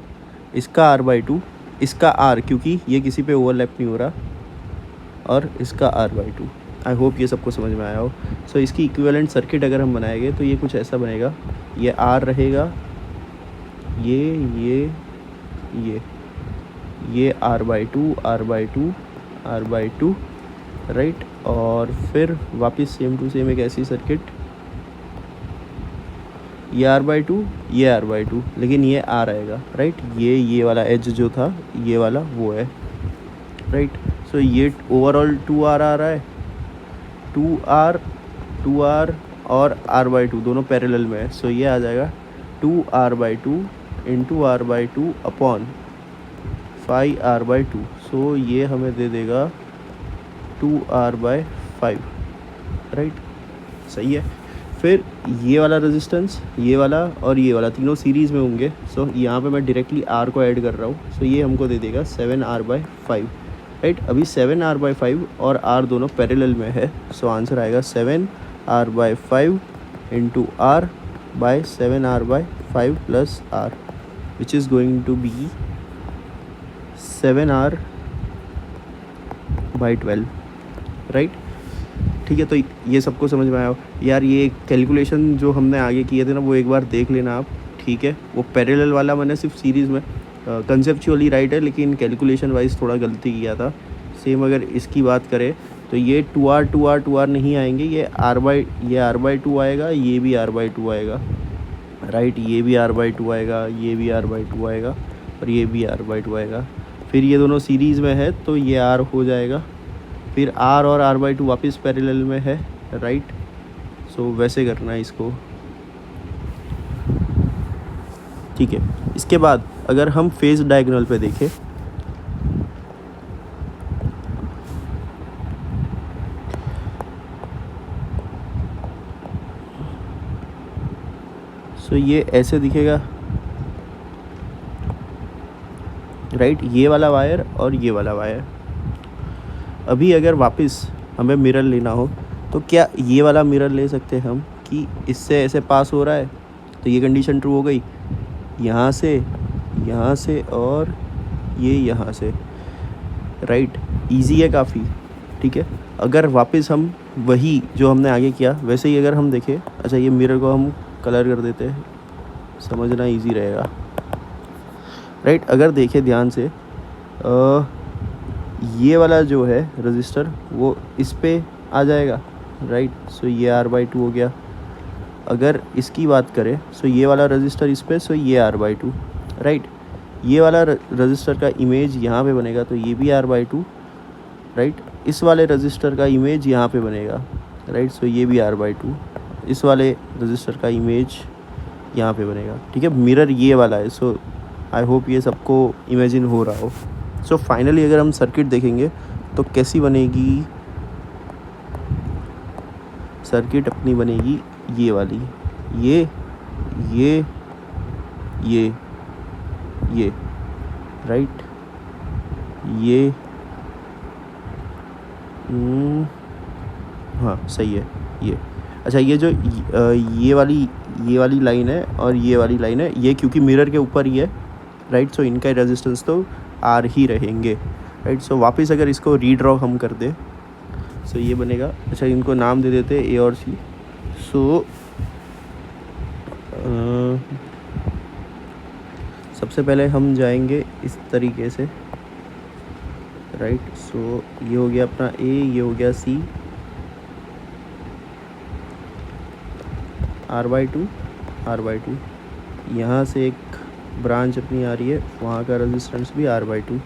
इसका R/2, इसका R, क्योंकि ये किसी पे ओवरलैप नहीं हो रहा, और इसका R/2। आई होप ये सबको समझ में आया हो। सो इसकी इक्विवेलेंट सर्किट अगर हम बनाएंगे तो ये कुछ ऐसा बनेगा, ये R रहेगा, ये R/2, R/2, राइट। और फिर वापस सेम टू सेम एक ऐसी सर्किट, ये R/2, ये R/2, लेकिन ये R आएगा, राइट। ये वाला एज जो था, ये वाला वो है, राइट। सो ये ओवरऑल 2R आ रहा है, 2R और R/2 दोनों पैरेलल में है। सो ये आ जाएगा 2R/2 into R/2 upon 5R/2। सो ये हमें दे देगा 2R/5, राइट, सही है। फिर ये वाला रेजिस्टेंस, ये वाला और ये वाला तीनों सीरीज़ में होंगे। सो यहाँ पे मैं डायरेक्टली R को ऐड कर रहा हूँ, सो ये हमको दे देगा 7R/5, राइट। अभी 7R/5 और R दोनों पैरेलल में है, सो आंसर आएगा 7R/5 into R/7R/5 plus R, which is going to be 7R/12, right. ठीक है, तो ये सबको समझ में आया हो यार। ये कैलकुलेशन जो हमने आगे किए थे ना, वो एक बार देख लेना आप, ठीक है। वो पैरेलल वाला मैंने सिर्फ सीरीज़ में कंसेप्चुअली राइट है, लेकिन कैलकुलेशन वाइज थोड़ा गलती किया था। सेम अगर इसकी बात करें तो ये 2R नहीं आएंगे, ये R/2 आएगा, ये भी R/2 आएगा, राइट। ये भी R/2 आएगा, ये भी R/2 आएगा, और ये भी R/2 आएगा। फिर ये दोनों सीरीज़ में है तो ये R हो जाएगा, फिर R और R/2 वापस पैरेलल में है, राइट। सो वैसे करना है इसको, ठीक है। इसके बाद अगर हम फेज डायगोनल पे देखें, सो ये ऐसे दिखेगा, राइट। ये वाला वायर और ये वाला वायर। अभी अगर वापस हमें मिरर लेना हो तो क्या ये वाला मिरर ले सकते हैं हम कि इससे ऐसे पास हो रहा है, तो ये कंडीशन ट्रू हो गई, यहाँ से और ये यहाँ से, राइट। इजी है काफ़ी, ठीक है। अगर वापस हम वही जो हमने आगे किया वैसे ही अगर हम देखें, अच्छा ये मिरर को हम कलर कर देते हैं, समझना इजी रहेगा, राइट। अगर देखें ध्यान से, ये वाला जो है रजिस्टर वो इस पे आ जाएगा, राइट। सो ये R/2 हो गया। अगर इसकी बात करें सो ये वाला रजिस्टर इस पे, सो ये R/2, राइट। ये वाला रजिस्टर का इमेज यहाँ पे बनेगा, तो ये भी R/2, राइट। इस वाले रजिस्टर का इमेज यहाँ पे बनेगा, राइट। सो ये भी R/2, इस वाले रजिस्टर का इमेज यहाँ पे बनेगा, ठीक है। मिरर ये वाला है। सो आई होप ये सबको इमेजिन हो रहा हो। सो फाइनली अगर हम सर्किट देखेंगे तो कैसी बनेगी, सर्किट अपनी बनेगी ये वाली, ये राइट, ये हाँ सही है ये। अच्छा, ये जो ये वाली लाइन है और ये वाली लाइन है, ये क्योंकि मिरर के ऊपर ही है, राइट। सो इनका रेजिस्टेंस तो R ही रहेंगे, राइट। सो वापस अगर इसको रीड्रॉ हम कर दे, सो ये बनेगा। अच्छा, इनको नाम दे देते हैं A और C। सो सबसे पहले हम जाएंगे इस तरीके से, राइट। सो ये हो गया अपना A, ये हो गया C, R/2। यहाँ से एक ब्रांच अपनी आ रही है, वहाँ का रेजिस्टेंस भी R/2,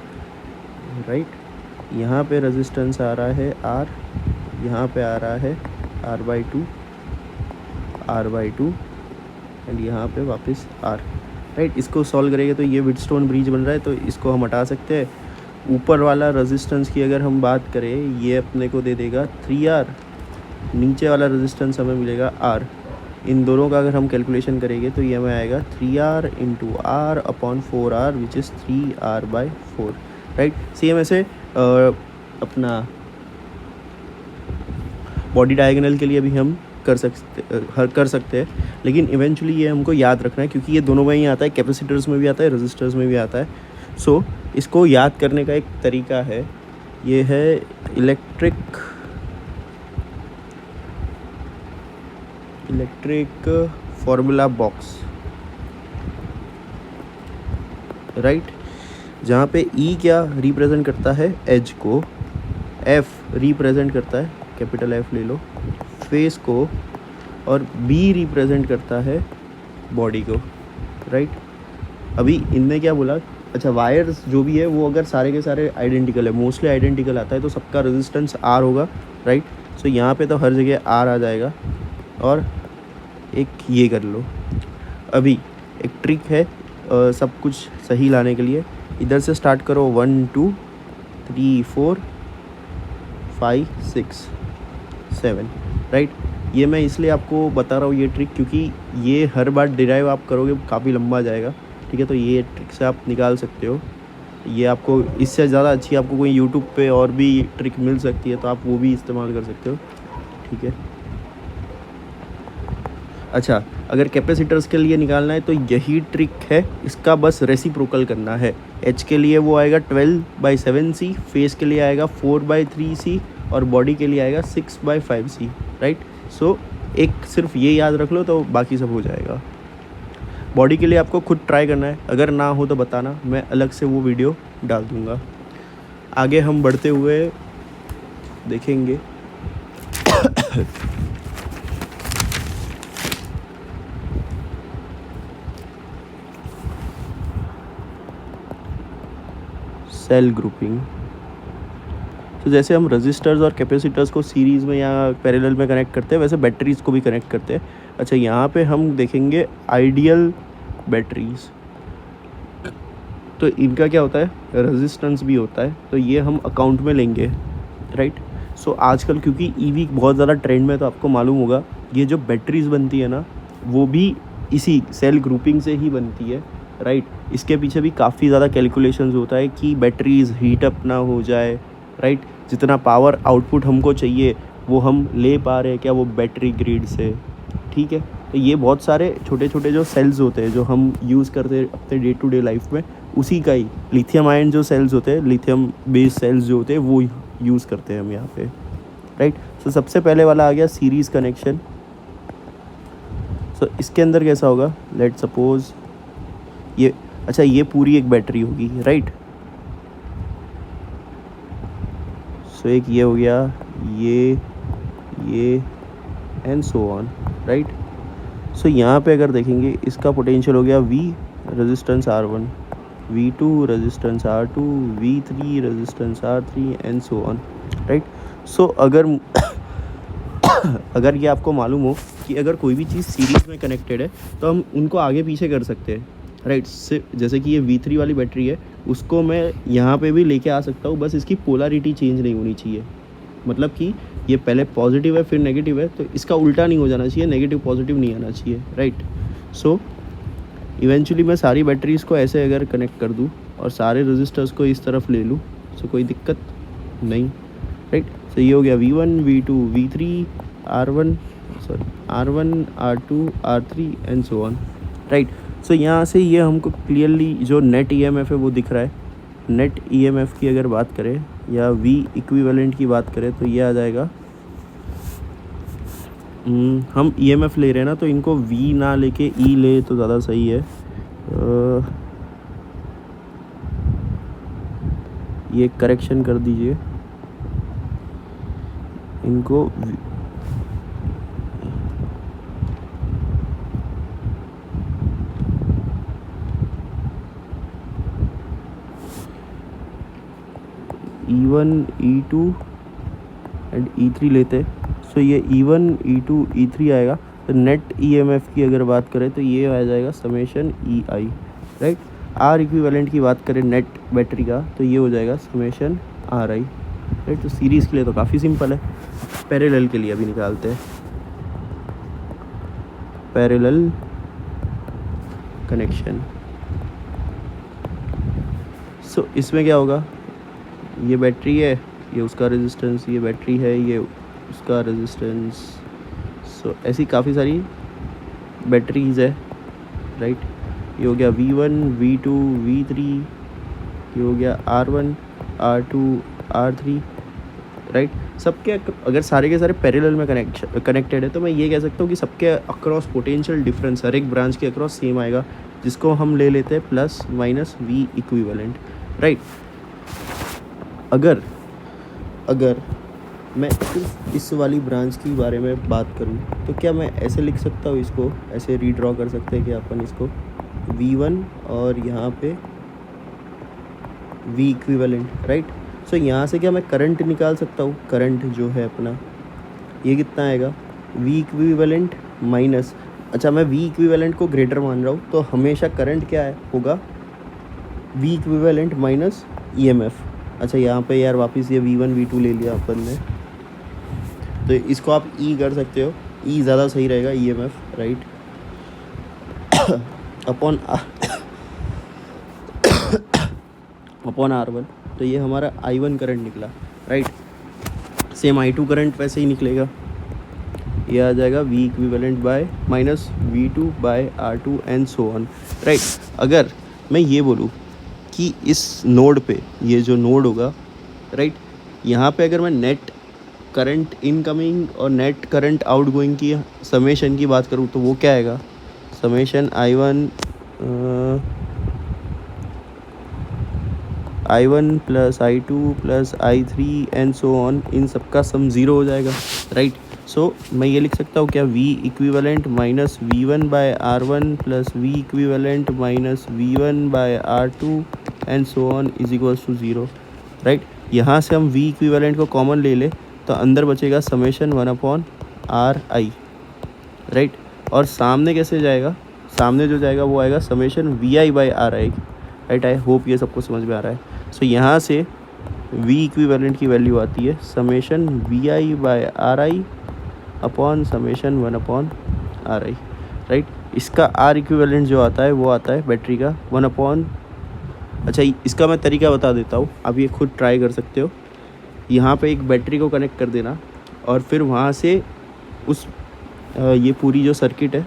राइट। यहाँ पे रेजिस्टेंस आ रहा है R, यहाँ पे आ रहा है R/2 एंड यहाँ पे वापस R, राइट। इसको सॉल्व करेंगे तो ये व्हीटस्टोन ब्रिज बन रहा है, तो इसको हम हटा सकते हैं। ऊपर वाला रेजिस्टेंस की अगर हम बात करें, ये अपने को दे देगा 3R, नीचे वाला रेजिस्टेंस हमें मिलेगा R। इन दोनों का अगर हम कैलकुलेशन करेंगे तो ये हमें आएगा 3R × R/4R which is 3R/4, right. Same ऐसे अपना बॉडी डायगोनल के लिए भी हम कर सकते हैं, लेकिन इवेंचुअली ये हमको याद रखना है क्योंकि ये दोनों में ही आता है, कैपेसिटर्स में भी आता है, रजिस्टर्स में भी आता है। सो इसको याद करने का एक तरीका है, ये है इलेक्ट्रिक फॉर्मूला बॉक्स, राइट। जहाँ पे E क्या रिप्रेजेंट करता है, एज को, F रिप्रेजेंट करता है, कैपिटल F ले लो, फेस को, और B रिप्रेजेंट करता है बॉडी को, राइट। अभी इनने क्या बोला, अच्छा वायर्स जो भी है वो अगर सारे के सारे आइडेंटिकल है, मोस्टली आइडेंटिकल आता है, तो सबका रेजिस्टेंस R होगा, राइट। सो यहाँ पे तो हर जगह R आ जाएगा। और एक ये कर लो, अभी एक ट्रिक है सब कुछ सही लाने के लिए, इधर से स्टार्ट करो 1 2 3 4 5 6 7, राइट। ये मैं इसलिए आपको बता रहा हूँ ये ट्रिक क्योंकि ये हर बार डिराइव आप करोगे काफ़ी लंबा जाएगा, ठीक है। तो ये ट्रिक से आप निकाल सकते हो, ये आपको इससे ज़्यादा अच्छी आपको कोई यूट्यूब पे और भी ट्रिक मिल सकती है, तो आप वो भी इस्तेमाल कर सकते हो, ठीक है। अच्छा, अगर कैपेसिटर्स के लिए निकालना है तो यही ट्रिक है, इसका बस रेसिप्रोकल करना है। H के लिए वो आएगा 12/7C, फेस के लिए आएगा 4/3C और बॉडी के लिए आएगा 6/5C, राइट। सो एक सिर्फ ये याद रख लो तो बाकी सब हो जाएगा। बॉडी के लिए आपको खुद ट्राई करना है, अगर ना हो तो बताना, मैं अलग से वो वीडियो डाल दूँगा। आगे हम बढ़ते हुए देखेंगे सेल ग्रुपिंग। तो जैसे हम रजिस्टर्स और कैपेसिटर्स को सीरीज़ में या पैरेलल में कनेक्ट करते हैं, वैसे बैटरीज़ को भी कनेक्ट करते हैं। अच्छा, यहाँ पे हम देखेंगे आइडियल बैटरीज़, तो इनका क्या होता है, रेजिस्टेंस भी होता है, तो ये हम अकाउंट में लेंगे, राइट। सो आजकल क्योंकि ईवी बहुत ज़्यादा ट्रेंड में है, तो आपको मालूम होगा ये जो बैटरीज़ बनती है ना, वो भी इसी सेल ग्रुपिंग से ही बनती है, राइट। इसके पीछे भी काफ़ी ज़्यादा कैलकुलेशंस होता है कि बैटरीज़ हीट अप ना हो जाए, राइट। जितना पावर आउटपुट हमको चाहिए वो हम ले पा रहे हैं क्या वो बैटरी ग्रिड से, ठीक है। तो ये बहुत सारे छोटे छोटे जो सेल्स होते हैं जो हम यूज़ करते हैं अपने डे टू डे लाइफ में, उसी का ही लिथियम आयन जो सेल्स होते हैं, लिथियम बेस्ड सेल्स जो होते हैं वो यूज़ करते हैं हम यहाँ पे, राइट। सो सबसे पहले वाला आ गया सीरीज़ कनेक्शन। सो इसके अंदर कैसा होगा, लेट सपोज ये, अच्छा ये पूरी एक बैटरी होगी, राइट। सो एक ये हो गया, ये and so on, right. So यहाँ पे अगर देखेंगे इसका पोटेंशियल हो गया V, resistance R1, V2 resistance R2, V3 resistance R3 and so on, right. So अगर ये आपको मालूम हो कि अगर कोई भी चीज़ सीरीज़ में कनेक्टेड है तो हम उनको आगे पीछे कर सकते हैं, राइट। जैसे कि ये V3 वाली बैटरी है, उसको मैं यहाँ पे भी लेके आ सकता हूँ, बस इसकी पोलरिटी चेंज नहीं होनी चाहिए। मतलब कि ये पहले पॉजिटिव है फिर नेगेटिव है, तो इसका उल्टा नहीं हो जाना चाहिए, नेगेटिव पॉजिटिव नहीं आना चाहिए, राइट। सो इवेंचुअली मैं सारी बैटरीज़ को ऐसे अगर कनेक्ट कर दूँ और सारे रजिस्टर्स को इस तरफ ले लूँ, सो कोई दिक्कत नहीं, राइट। सो ये हो गया V1, V2, V3, R1, R2, R3 and so on, right. So यहाँ से ये हमको क्लियरली जो नेट EMF है वो दिख रहा है। नेट EMF की अगर बात करें या V इक्विवेलेंट की बात करें तो ये आ जाएगा, हम EMF ले रहे हैं ना, तो इनको V ना लेके E ले तो ज़्यादा सही है। ये करेक्शन कर दीजिए इनको E1, E2 एंड E3 लेते। सो ये E1, E2, E3 आएगा। तो नेट EMF की अगर बात करें तो ये आ जाएगा summation EI, right. R equivalent की बात करें नेट बैटरी का तो ये हो जाएगा समेशन RI, राइट। तो सीरीज़ के लिए तो काफ़ी सिंपल है, पैरेलल के लिए अभी निकालते हैं। पैरेलल कनेक्शन, सो इसमें क्या होगा, ये बैटरी है, ये उसका रेजिस्टेंस, ये बैटरी है, ये उसका रेजिस्टेंस। सो ऐसी काफ़ी सारी बैटरीज़ है, राइट। ये हो गया V1, V2, V3, ये हो गया R1, R2, R3, राइट। सबके अगर सारे के सारे पैरेलल में कनेक्टेड है तो मैं ये कह सकता हूँ कि सबके अक्रॉस पोटेंशियल डिफरेंस हर एक ब्रांच के अक्रॉस सेम आएगा, जिसको हम ले लेते हैं plus minus V equivalent, right. अगर मैं इस वाली ब्रांच की बारे में बात करूं तो क्या मैं ऐसे लिख सकता हूँ, इसको ऐसे रीड्रॉ कर सकते हैं कि अपन इसको V1 और यहाँ पे V इक्विवेलेंट, राइट। सो यहाँ से क्या मैं करंट निकाल सकता हूँ, करंट जो है अपना ये कितना आएगा, V इक्विवेलेंट माइनस, अच्छा मैं V इक्विवेलेंट को ग्रेटर मान रहा हूँ तो हमेशा करंट क्या है होगा, V इक्विवेलेंट माइनस EMF। अच्छा यहाँ पे यार वापस ये V1, V2 ले लिया अपन ने, तो इसको आप E कर सकते हो, E ज़्यादा सही रहेगा, EMF, राइट, अपॉन R1। तो ये हमारा I1 करंट निकला, राइट। सेम I2 करंट वैसे ही निकलेगा, ये आ जाएगा V equivalent by minus V2 by R2 and so on, right. अगर मैं ये बोलूँ कि इस नोड पे, ये जो नोड होगा, राइट, यहाँ पे अगर मैं नेट करंट इनकमिंग और नेट करंट आउटगोइंग की समेशन की बात करूँ तो वो क्या आएगा, summation I1 plus I2 plus I3 and so on, इन सबका सम 0 हो जाएगा, राइट। सो मैं ये लिख सकता हूँ क्या, V equivalent minus V1 by R1 plus V equivalent minus V1 by R2 and so on is equals to 0, right. यहाँ से हम V इक्विवेलेंट को कॉमन ले ले तो अंदर बचेगा समेशन 1/RI, राइट। और सामने कैसे जाएगा, सामने जो जाएगा वो आएगा summation VI by RI, right. I hope ये सबको समझ में आ रहा है। सो यहाँ से V इक्विवेलेंट की वैल्यू आती है summation VI by RI upon summation 1/RI, right. इसका R इक्विवेलेंट जो आता है वो आता है बैटरी का 1/, अच्छा इसका मैं तरीका बता देता हूँ, आप ये खुद ट्राई कर सकते हो। यहाँ पे एक बैटरी को कनेक्ट कर देना और फिर वहाँ से उस ये पूरी जो सर्किट है,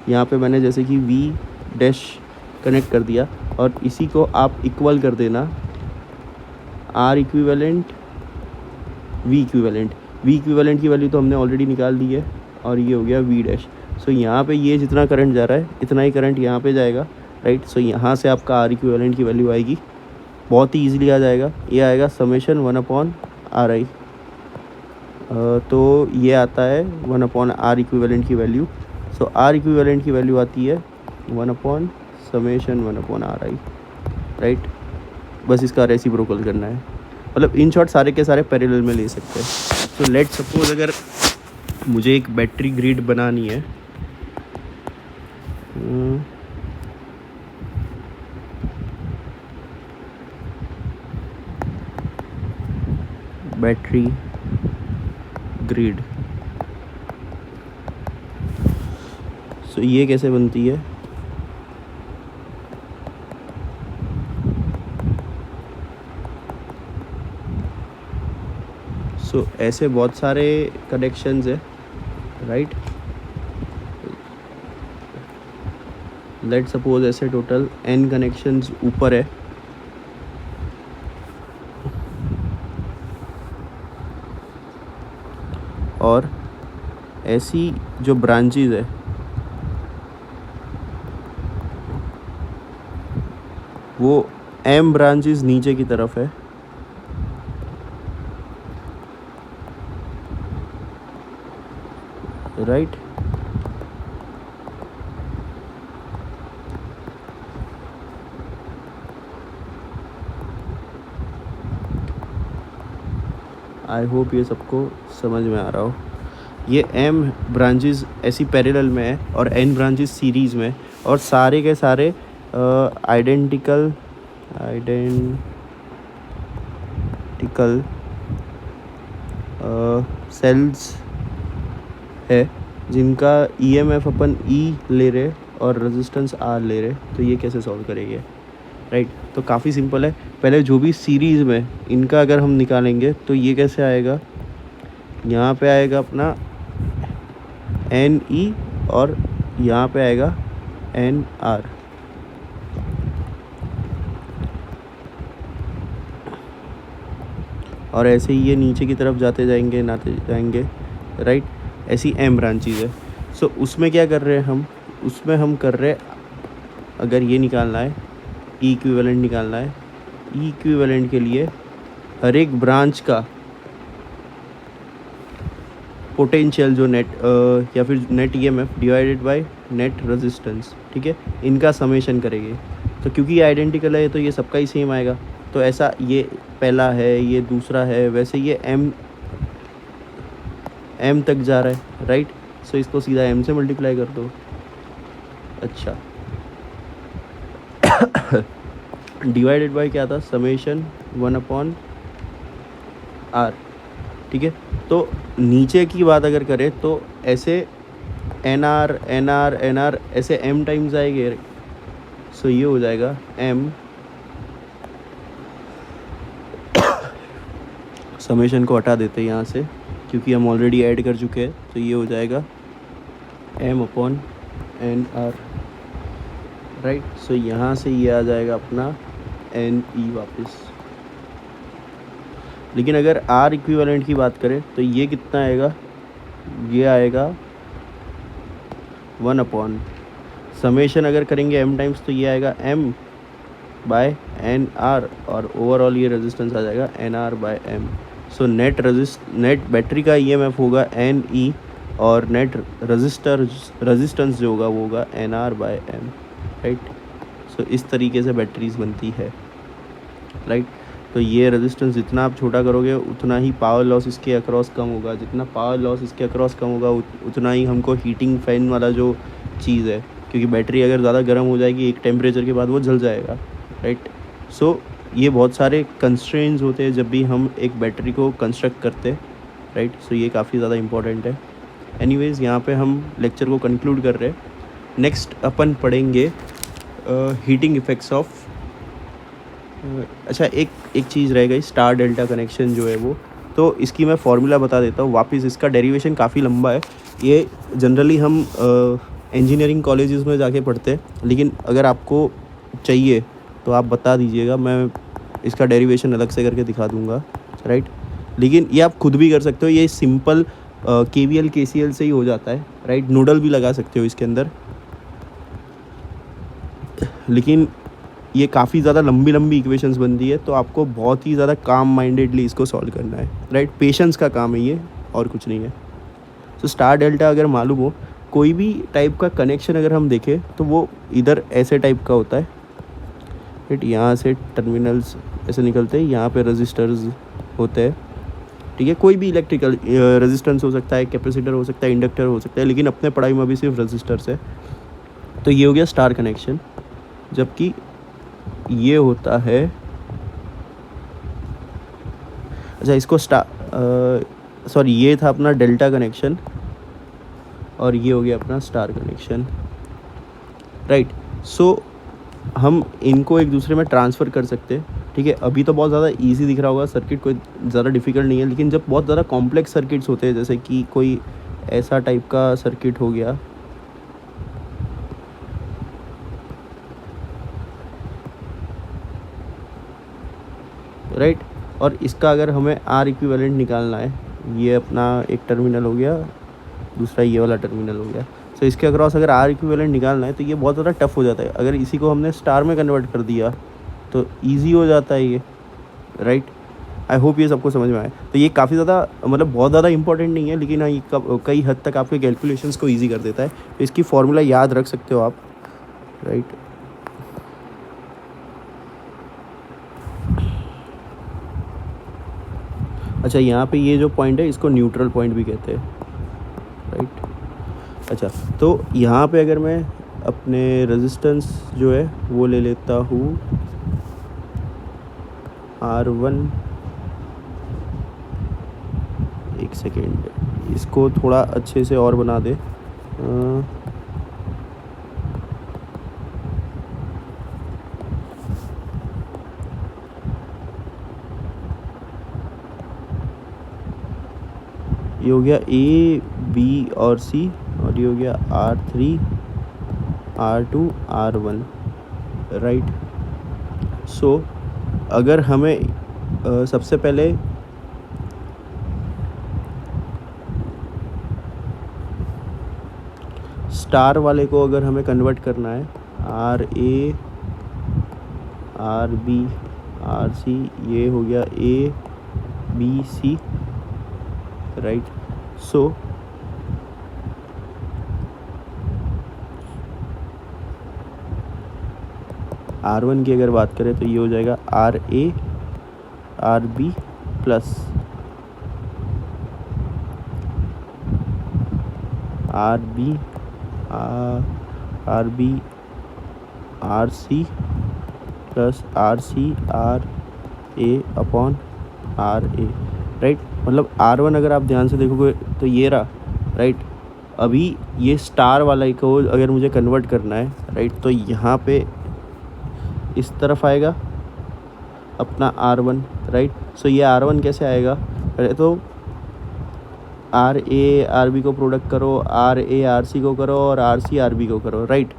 यहाँ पे मैंने जैसे कि V डैश कनेक्ट कर दिया और इसी को आप इक्वल कर देना R equivalent V equivalent. V equivalent की वैल्यू तो हमने ऑलरेडी निकाल दी है और ये हो गया V डैश। सो यहाँ पे ये जितना करंट जा रहा है इतना ही करंट यहाँ पे जाएगा, राइट। सो यहाँ से आपका R इक्विवेलेंट की वैल्यू आएगी, बहुत ही ईजिली आ जाएगा, ये आएगा समेशन 1/RI। तो ये आता है 1/R इक्विवेलेंट की वैल्यू। सो R इक्विवेलेंट की वैल्यू आती है 1/, समेशन 1/RI, राइट। बस इसका रेसिप्रोकल करना है, मतलब इन शॉर्ट सारे के सारे पैरेलल में ले सकते हैं। तो लेट सपोज अगर मुझे एक बैटरी ग्रिड बनानी है, बैटरी ग्रिड, सो ये कैसे बनती है? सो ऐसे बहुत सारे कनेक्शंस है, राइट। लेट सपोज ऐसे टोटल n कनेक्शंस ऊपर है, और ऐसी जो ब्रांचेज है वो m ब्रांचेस नीचे की तरफ है, राइट। आई होप ये सबको समझ में आ रहा हो। ये m ब्रांचेस ऐसी पैरेलल में है और n ब्रांचेस सीरीज़ में, और सारे के सारे आइडेंटिकल सेल्स है जिनका EMF अपन E ले रहे और रेजिस्टेंस R ले रहे। तो ये कैसे सॉल्व करेंगे, राइट। तो काफ़ी सिंपल है। पहले जो भी सीरीज़ में इनका अगर हम निकालेंगे तो ये कैसे आएगा, यहाँ पे आएगा अपना NE और यहाँ पे आएगा NR, और ऐसे ही ये नीचे की तरफ जाते जाएंगे, राइट। ऐसी m ब्रांचेज है। सो उसमें क्या कर रहे हैं हम, उसमें हम कर रहे अगर ये निकालना है, E इक्विवेलेंट निकालना है, E इक्विवेलेंट के लिए हर एक ब्रांच का पोटेंशियल जो नेट या फिर net EMF divided by net resistance, ठीक है, इनका समेशन करेंगे। तो क्योंकि ये आइडेंटिकल है तो ये सबका ही सेम आएगा। तो ऐसा ये पहला है, ये दूसरा है, वैसे ये m तक जा रहा है, राइट। सो इसको सीधा m से मल्टीप्लाई कर दो। अच्छा डिवाइडेड बाय क्या था, समेशन 1/R, ठीक है। तो नीचे की बात अगर करें तो ऐसे NR ऐसे m टाइम्स आएंगे। सो ये हो जाएगा m, समेशन को हटा देते हैं यहाँ से क्योंकि हम ऑलरेडी ऐड कर चुके हैं। तो ये हो जाएगा m/NR, राइट। सो यहाँ से ये आ जाएगा अपना NE वापस। लेकिन अगर R इक्विवेलेंट की बात करें तो ये कितना आएगा, ये आएगा 1/, समेशन अगर करेंगे m टाइम्स तो ये आएगा m/NR, और ओवरऑल ये रेजिस्टेंस आ जाएगा NR/m। सो नेट बैटरी का EMF होगा NE, और नेट रेजिस्टेंस जो होगा वो होगा NR/m, राइट। सो इस तरीके से बैटरीज बनती है, राइट। तो ये रेजिस्टेंस जितना आप छोटा करोगे उतना ही पावर लॉस इसके अक्रॉस कम होगा, जितना पावर लॉस इसके अक्रॉस कम होगा उतना ही हमको हीटिंग फैन वाला जो चीज़ है, क्योंकि बैटरी अगर ज़्यादा गर्म हो जाएगी एक टेम्परेचर के बाद वो जल जाएगा, राइट। सो ये बहुत सारे कंस्ट्रेंट्स होते हैं जब भी हम एक बैटरी को कंस्ट्रक्ट करते हैं, राइट। सो ये काफ़ी ज़्यादा इंपॉर्टेंट है। एनीवेज़ यहाँ पे हम लेक्चर को कंक्लूड कर रहे हैं। नेक्स्ट अपन पढ़ेंगे हीटिंग इफ़ेक्ट्स ऑफ अच्छा एक चीज़ रह गई, स्टार डेल्टा कनेक्शन जो है वो, तो इसकी मैं फार्मूला बता देता हूँ वापस। इसका डेरिवेशन काफ़ी लंबा है, ये जनरली हम इंजीनियरिंग कॉलेजेस में जाके पढ़ते हैं, लेकिन अगर आपको चाहिए तो आप बता दीजिएगा, मैं इसका डेरिवेशन अलग से करके दिखा दूँगा, राइट। लेकिन ये आप खुद भी कर सकते हो, ये सिंपल KVL KCL से ही हो जाता है, राइट। नोडल भी लगा सकते हो इसके अंदर, लेकिन ये काफ़ी ज़्यादा लंबी इक्वेशंस बनती है, तो आपको बहुत ही ज़्यादा काम माइंडेडली इसको सॉल्व करना है, राइट। पेशेंस का काम है ये, और कुछ नहीं है। तो स्टार डेल्टा अगर मालूम हो, कोई भी टाइप का कनेक्शन अगर हम देखें तो वो इधर ऐसे टाइप का होता है, राइट। यहाँ से टर्मिनल्स ऐसे निकलते हैं, यहाँ पे रजिस्टर्स होते हैं, ठीक है। कोई भी इलेक्ट्रिकल रेजिस्टेंस हो सकता है, कैपेसिटर हो सकता है, इंडक्टर हो सकता है, लेकिन अपने पढ़ाई में अभी सिर्फ रजिस्टर्स है। तो ये हो गया स्टार कनेक्शन, जबकि ये होता है, अच्छा इसको सॉरी ये था अपना डेल्टा कनेक्शन और ये हो गया अपना स्टार कनेक्शन, राइट। सो हम इनको एक दूसरे में ट्रांसफ़र कर सकते हैं, ठीक है। अभी तो बहुत ज़्यादा इजी दिख रहा होगा सर्किट, कोई ज़्यादा डिफ़िकल्ट नहीं है, लेकिन जब बहुत ज़्यादा कॉम्प्लेक्स सर्किट्स होते हैं, जैसे कि कोई ऐसा टाइप का सर्किट हो गया, राइट, और इसका अगर हमें आर इक्विवेलेंट निकालना है, ये अपना एक टर्मिनल हो गया, दूसरा ये वाला टर्मिनल हो गया, तो इसके अक्रॉस अगर आर इक्विवेलेंट निकालना है तो ये बहुत ज़्यादा टफ हो जाता है। अगर इसी को हमने स्टार में कन्वर्ट कर दिया तो ईजी हो जाता है ये, राइट। आई होप ये सबको समझ में आए। तो ये काफ़ी ज़्यादा मतलब बहुत ज़्यादा इंपॉर्टेंट नहीं है, लेकिन हाँ ये कई हद तक आपके कैलकुलेशंस को ईजी कर देता है। तो इसकी फॉर्मूला याद रख सकते हो आप, राइट। अच्छा यहाँ पे ये जो पॉइंट है इसको न्यूट्रल पॉइंट भी कहते हैं, राइट। अच्छा तो यहाँ पे अगर मैं अपने रेजिस्टेंस जो है वो ले लेता हूँ R1, एक सेकेंड इसको थोड़ा अच्छे से और बना दे, ये हो गया A, B और C, और ये हो गया R3, R2, R1, right. So अगर हमें सबसे पहले स्टार वाले को अगर हमें कन्वर्ट करना है, RA, RB, RC, ये हो गया A, B, C, right. So R1 की अगर बात करें तो ये हो जाएगा RA, RB plus RB, RB, RC plus RC, RA upon RA, right. मतलब R1 अगर आप ध्यान से देखोगे तो ये रहा, राइट। अभी ये स्टार वाला को अगर मुझे कन्वर्ट करना है, राइट, तो यहाँ पे इस तरफ आएगा अपना R1, राइट। सो ये R1 कैसे आएगा, तो RA RB को प्रोडक्ट करो, RA RC को करो और RC RB को करो, राइट।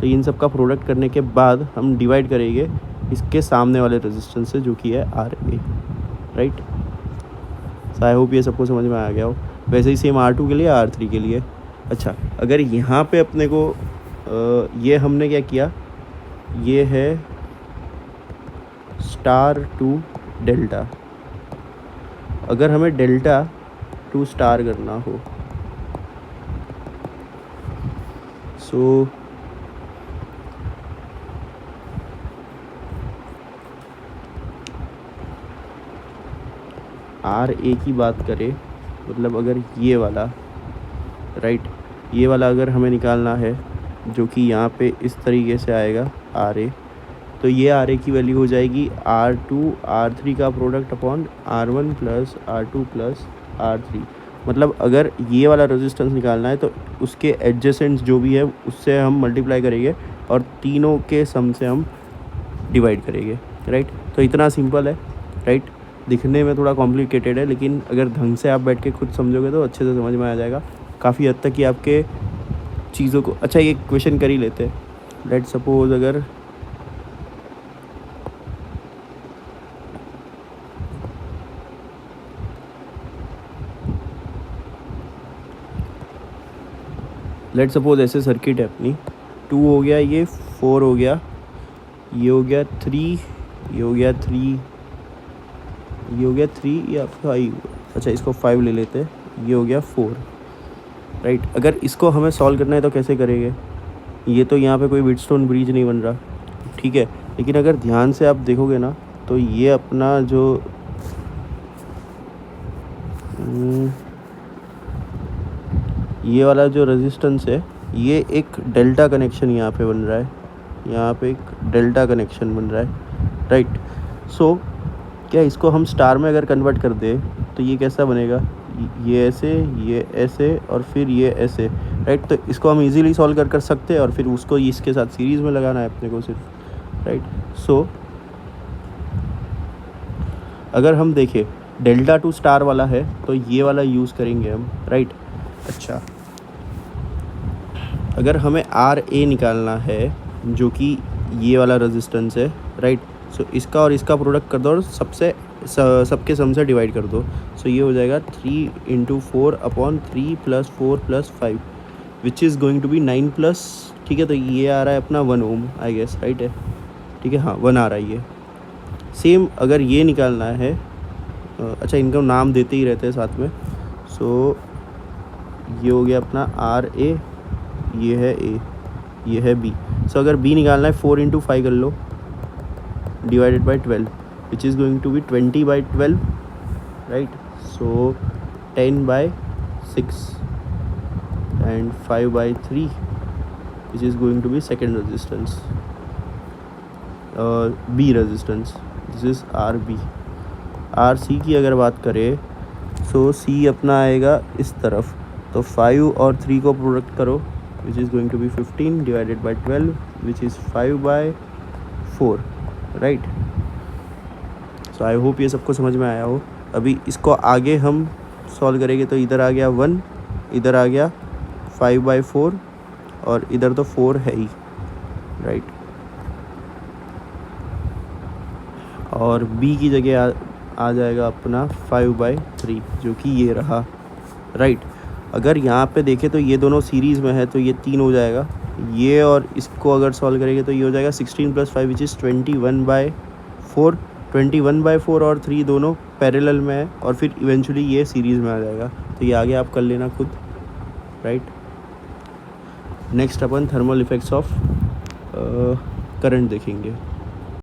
तो इन सब का प्रोडक्ट करने के बाद हम डिवाइड करेंगे इसके सामने वाले रेजिस्टेंस से जो कि है RA, right. So I hope ये सबको समझ में आ गया हो। वैसे ही सेम R2 के लिए, R3 के लिए। अच्छा अगर यहाँ पे अपने को ये हमने क्या किया, ये है स्टार टू डेल्टा। अगर हमें डेल्टा टू स्टार करना हो, सो RA की बात करें, मतलब अगर ये वाला, राइट, ये वाला अगर हमें निकालना है जो कि यहाँ पे इस तरीके से आएगा RA, तो ये RA की वैल्यू हो जाएगी R2 R3 का product upon R1 plus R2 plus R3। मतलब अगर ये वाला रेजिस्टेंस निकालना है तो उसके एडजेसेंट्स जो भी है उससे हम मल्टीप्लाई करेंगे और तीनों के सम से हम डिवाइड करेंगे, राइट। तो इतना सिंपल है, राइट। दिखने में थोड़ा कॉम्प्लिकेटेड है, लेकिन अगर ढंग से आप बैठ के खुद समझोगे तो अच्छे से समझ में आ जाएगा काफ़ी हद तक कि आपके चीज़ों को। अच्छा ये क्वेश्चन कर ही लेते हैं। लेट सपोज अगर ऐसे सर्किट है अपनी, 2 हो गया, ये 4 हो गया, ये हो गया 3, ये हो गया 3, ये हो गया 3 या 5। अच्छा इसको 5 ले लेते हैं, ये हो गया 4, राइट। अगर इसको हमें सॉल्व करना है तो कैसे करेंगे? ये तो यहाँ पे कोई व्हीटस्टोन ब्रिज नहीं बन रहा, ठीक है, लेकिन अगर ध्यान से आप देखोगे ना तो ये अपना जो ये वाला जो रेजिस्टेंस है, ये एक डेल्टा कनेक्शन यहाँ पे बन रहा है, यहाँ पे एक डेल्टा कनेक्शन बन रहा है, राइट। सो क्या इसको हम स्टार में अगर कन्वर्ट कर दें तो ये कैसा बनेगा? ये ऐसे और फिर ये ऐसे, राइट। तो इसको हम इजीली सॉल्व कर सकते हैं और फिर उसको इसके साथ सीरीज़ में लगाना है अपने को सिर्फ, राइट। सो अगर हम देखें डेल्टा टू स्टार वाला है तो ये वाला यूज़ करेंगे हम, राइट। अच्छा, अगर हमें आर ए निकालना है जो कि ये वाला रेजिस्टेंस है, राइट। सो इसका और इसका प्रोडक्ट कर दो और सबके सम से डिवाइड कर दो। सो ये हो जाएगा 3 × 4/3 + 4 + 5 which is going to be 9+, ठीक है। तो ये आ रहा है अपना 1 ओम आई गेस, राइट है, ठीक है, हाँ 1 आ रहा है ये। सेम अगर ये निकालना है, अच्छा इनको नाम देते ही रहते हैं साथ में। सो ये हो गया अपना आर ए, ये है ए, ये है बी। सो अगर बी निकालना है 4 × 5 कर लो divided by 12 which is going to be 20/12, right. So 10/6 and 5/3 which is going to be second resistance, B resistance, this is R B. R C की अगर बात करें सो सी अपना आएगा इस तरफ, तो 5 और 3 को प्रोडक्ट करो which is going to be 15 divided by 12 which is 5/4, right. So I hope ये सबको समझ में आया हो। अभी इसको आगे हम सॉल्व करेंगे तो इधर आ गया 1, इधर आ गया 5/4 और इधर तो 4 है ही, राइट। और b की जगह आ जाएगा अपना 5/3 जो कि ये रहा, राइट। अगर यहाँ पे देखें तो ये दोनों सीरीज़ में है तो ये 3 हो जाएगा, ये और इसको अगर सॉल्व करेंगे तो ये हो जाएगा 16 + 5 विच इज़ 21/4। 21/4 और 3 दोनों पैरेलल में है और फिर इवेंचुअली ये सीरीज़ में आ जाएगा। तो ये आगे आप कर लेना खुद, right. Next upon thermal effects of current देखेंगे।